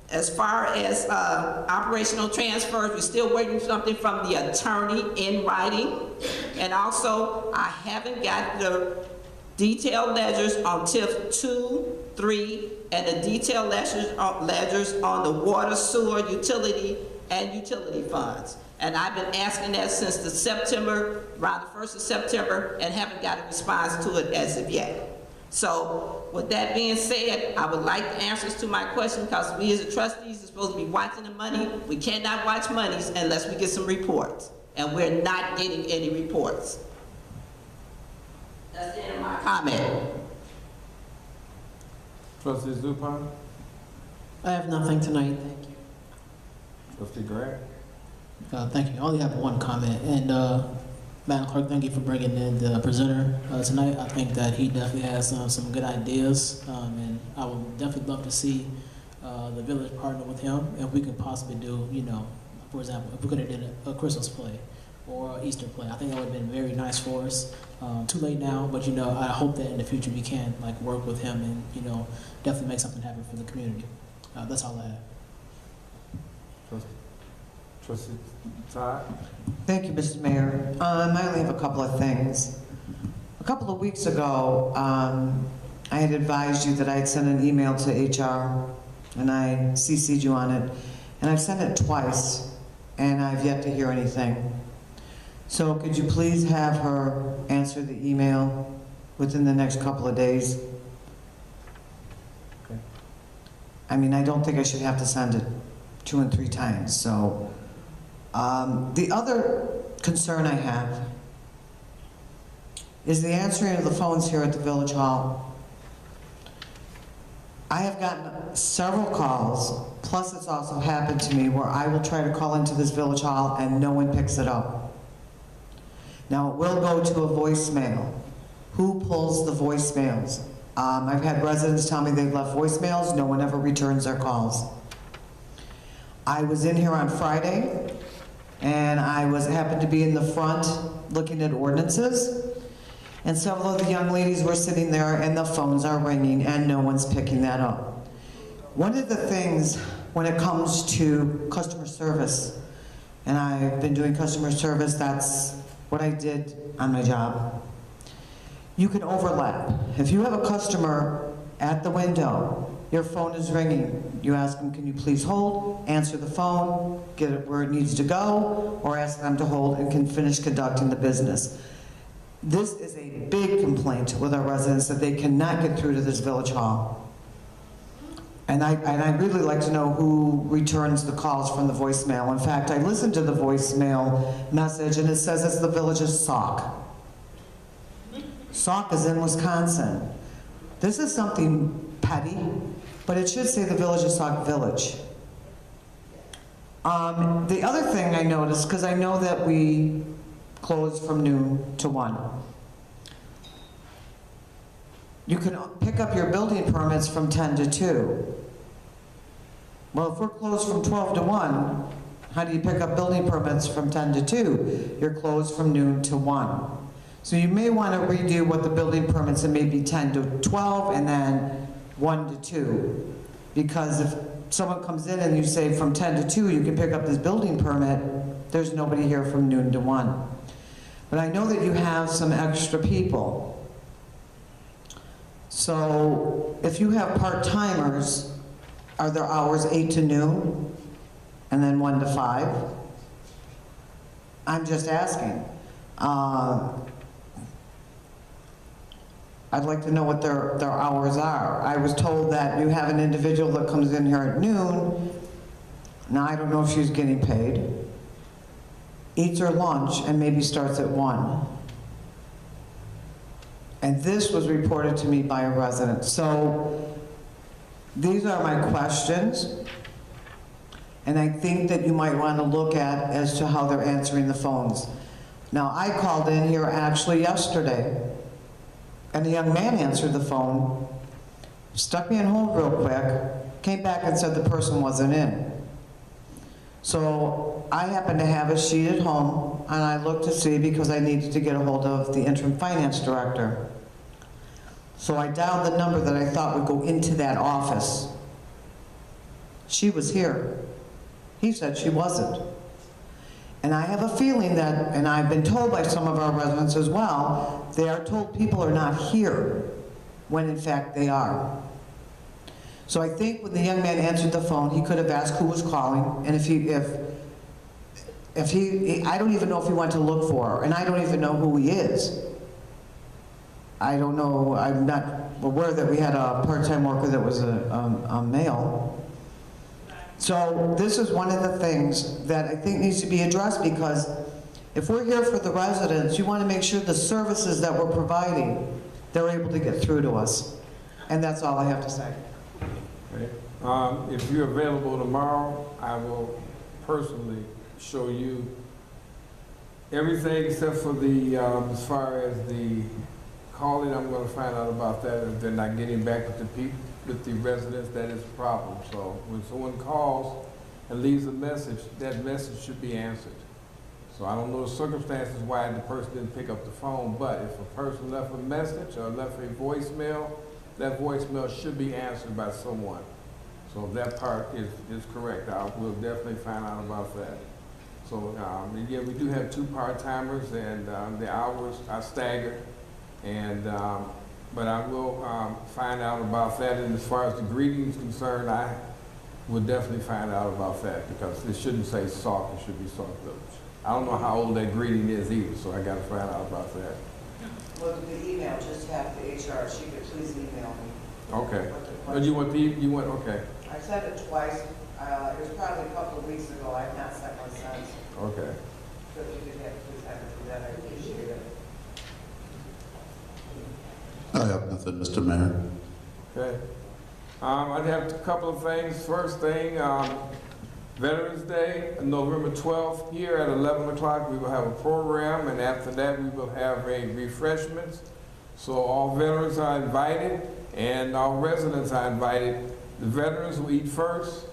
As far as operational transfers, we're still waiting for something from the attorney in writing. And also, I haven't got the detailed ledgers on TIF 2, 3, and the detailed ledgers on the water, sewer, utility, and utility funds. And I've been asking that since the September, around the 1st of September, and haven't got a response to it as of yet. So, with that being said, I would like the answers to my question, because we as the trustees are supposed to be watching the money. We cannot watch monies unless we get some reports, and we're not getting any reports. That's the end of my comment. Trustee Zupan? I have nothing tonight, thank you. Trustee Grant? Thank you. I only have one comment, and Madam Clerk, thank you for bringing in the presenter tonight. I think that he definitely has some good ideas, and I would definitely love to see the village partner with him, if we could possibly do, you know, for example, if we could have did a Christmas play or Easter play. I think that would have been very nice for us. Too late now, but you know, I hope that in the future we can like work with him and, you know, definitely make something happen for the community. That's all I have. Trustee Todd? Thank you, Mr. Mayor. I only have a couple of things. A couple of weeks ago, I had advised you that I had sent an email to HR, and I CC'd you on it, and I've sent it twice, and I've yet to hear anything. So could you please have her answer the email within the next couple of days? Okay. I mean, I don't think I should have to send it 2 and 3 times, so. The other concern I have is the answering of the phones here at the Village Hall. I have gotten several calls, plus it's also happened to me where I will try to call into this Village Hall and no one picks it up. Now, it will go to a voicemail. Who pulls the voicemails? I've had residents tell me they've left voicemails, no one ever returns their calls. I was in here on Friday, and I happened to be in the front looking at ordinances, and several of the young ladies were sitting there and the phones are ringing and no one's picking that up. One of the things when it comes to customer service, and I've been doing customer service, that's what I did on my job. You can overlap. If you have a customer at the window, your phone is ringing, you ask them, can you please hold, answer the phone, get it where it needs to go, or ask them to hold and can finish conducting the business. This is a big complaint with our residents that they cannot get through to this Village Hall. And I'd really like to know who returns the calls from the voicemail. In fact, I listened to the voicemail message and it says it's the village of Sauk. Sauk is in Wisconsin. This is something petty, but it should say the village of Sauk Village. The other thing I noticed, because I know that we close from noon to 1. You can pick up your building permits from 10 to 2. Well, if we're closed from 12 to 1, how do you pick up building permits from 10 to 2? You're closed from noon to 1. So you may want to redo what the building permits and maybe 10 to 12 and then 1 to 2. Because if someone comes in and you say from 10 to 2 you can pick up this building permit, there's nobody here from noon to 1. But I know that you have some extra people. So if you have part-timers, are their hours 8 to noon and then 1 to 5? I'm just asking. I'd like to know what their hours are. I was told that you have an individual that comes in here at noon. Now, I don't know if she's getting paid. Eats her lunch and maybe starts at 1. And this was reported to me by a resident. So these are my questions. And I think that you might want to look at as to how they're answering the phones. Now, I called in here actually yesterday. And a young man answered the phone, stuck me on hold real quick, came back and said the person wasn't in. So I happened to have a sheet at home, and I looked to see because I needed to get a hold of the interim finance director. So I dialed the number that I thought would go into that office. she was here. He said she wasn't. And I have a feeling that, and I've been told by some of our residents as well, they are told people are not here, when in fact they are. So I think when the young man answered the phone, he could have asked who was calling, and I don't even know if he went to look for her, and I don't even know who he is. I don't know, I'm not aware that we had a part-time worker that was a male. So this is one of the things that I think needs to be addressed, because if we're here for the residents, you want to make sure the services that we're providing, they're able to get through to us. And that's all I have to say. Okay. If you're available tomorrow, I will personally show you everything except for the, as far as the calling. I'm going to find out about that. If they're not getting back with the people, with the residents, that is a problem. So when someone calls and leaves a message, that message should be answered. So I don't know the circumstances why the person didn't pick up the phone, but if a person left a message or left a voicemail, that voicemail should be answered by someone. So that part is correct. I will definitely find out about that. So yeah, we do have 2 part-timers, and the hours are staggered. And but I will find out about that. And as far as the greeting is concerned, I will definitely find out about that, because it shouldn't say Sauk, it should be Sauk Village. I don't know how old that greeting is either, so I got to find out about that. Well, the email, just have the HR, she could please email me. Okay. But you want, okay. I said it twice. It was probably a couple of weeks ago. I have not sent my sense. Okay. So if you could please have it do that, I appreciate it. I have nothing, Mr. Mayor. Okay. I have a couple of things. First thing, Veterans Day, November 12th, here at 11 o'clock, we will have a program, and after that we will have a refreshments. So all veterans are invited, and all residents are invited. The veterans will eat first,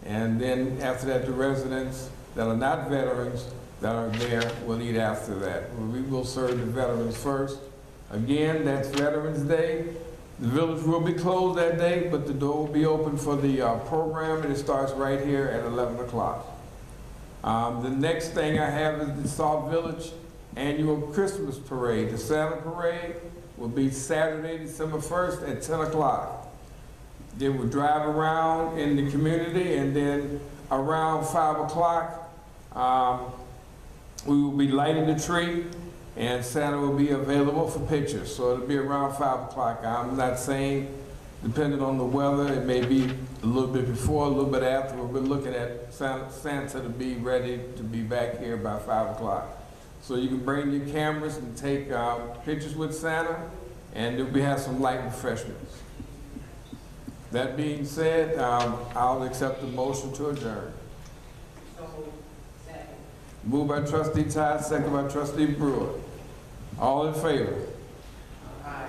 and then after that the residents that are not veterans that are there will eat after that. We will serve the veterans first. Again, that's Veterans Day. The village will be closed that day, but the door will be open for the program, and it starts right here at 11 o'clock. The next thing I have is the Sauk Village annual Christmas parade. The Santa parade will be Saturday, December 1st at 10 o'clock. They will drive around in the community, and then around 5 o'clock, we will be lighting the tree, and Santa will be available for pictures. So it'll be around 5 o'clock. I'm not saying, depending on the weather, it may be a little bit before, a little bit after. We're looking at Santa to be ready to be back here by 5 o'clock. So you can bring your cameras and take pictures with Santa, and we have some light refreshments. That being said, I'll accept the motion to adjourn. Moved by Trustee Todd, second by Trustee Brewer. All in favor? Aye.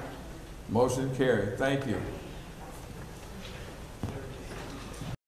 Motion carried. Thank you.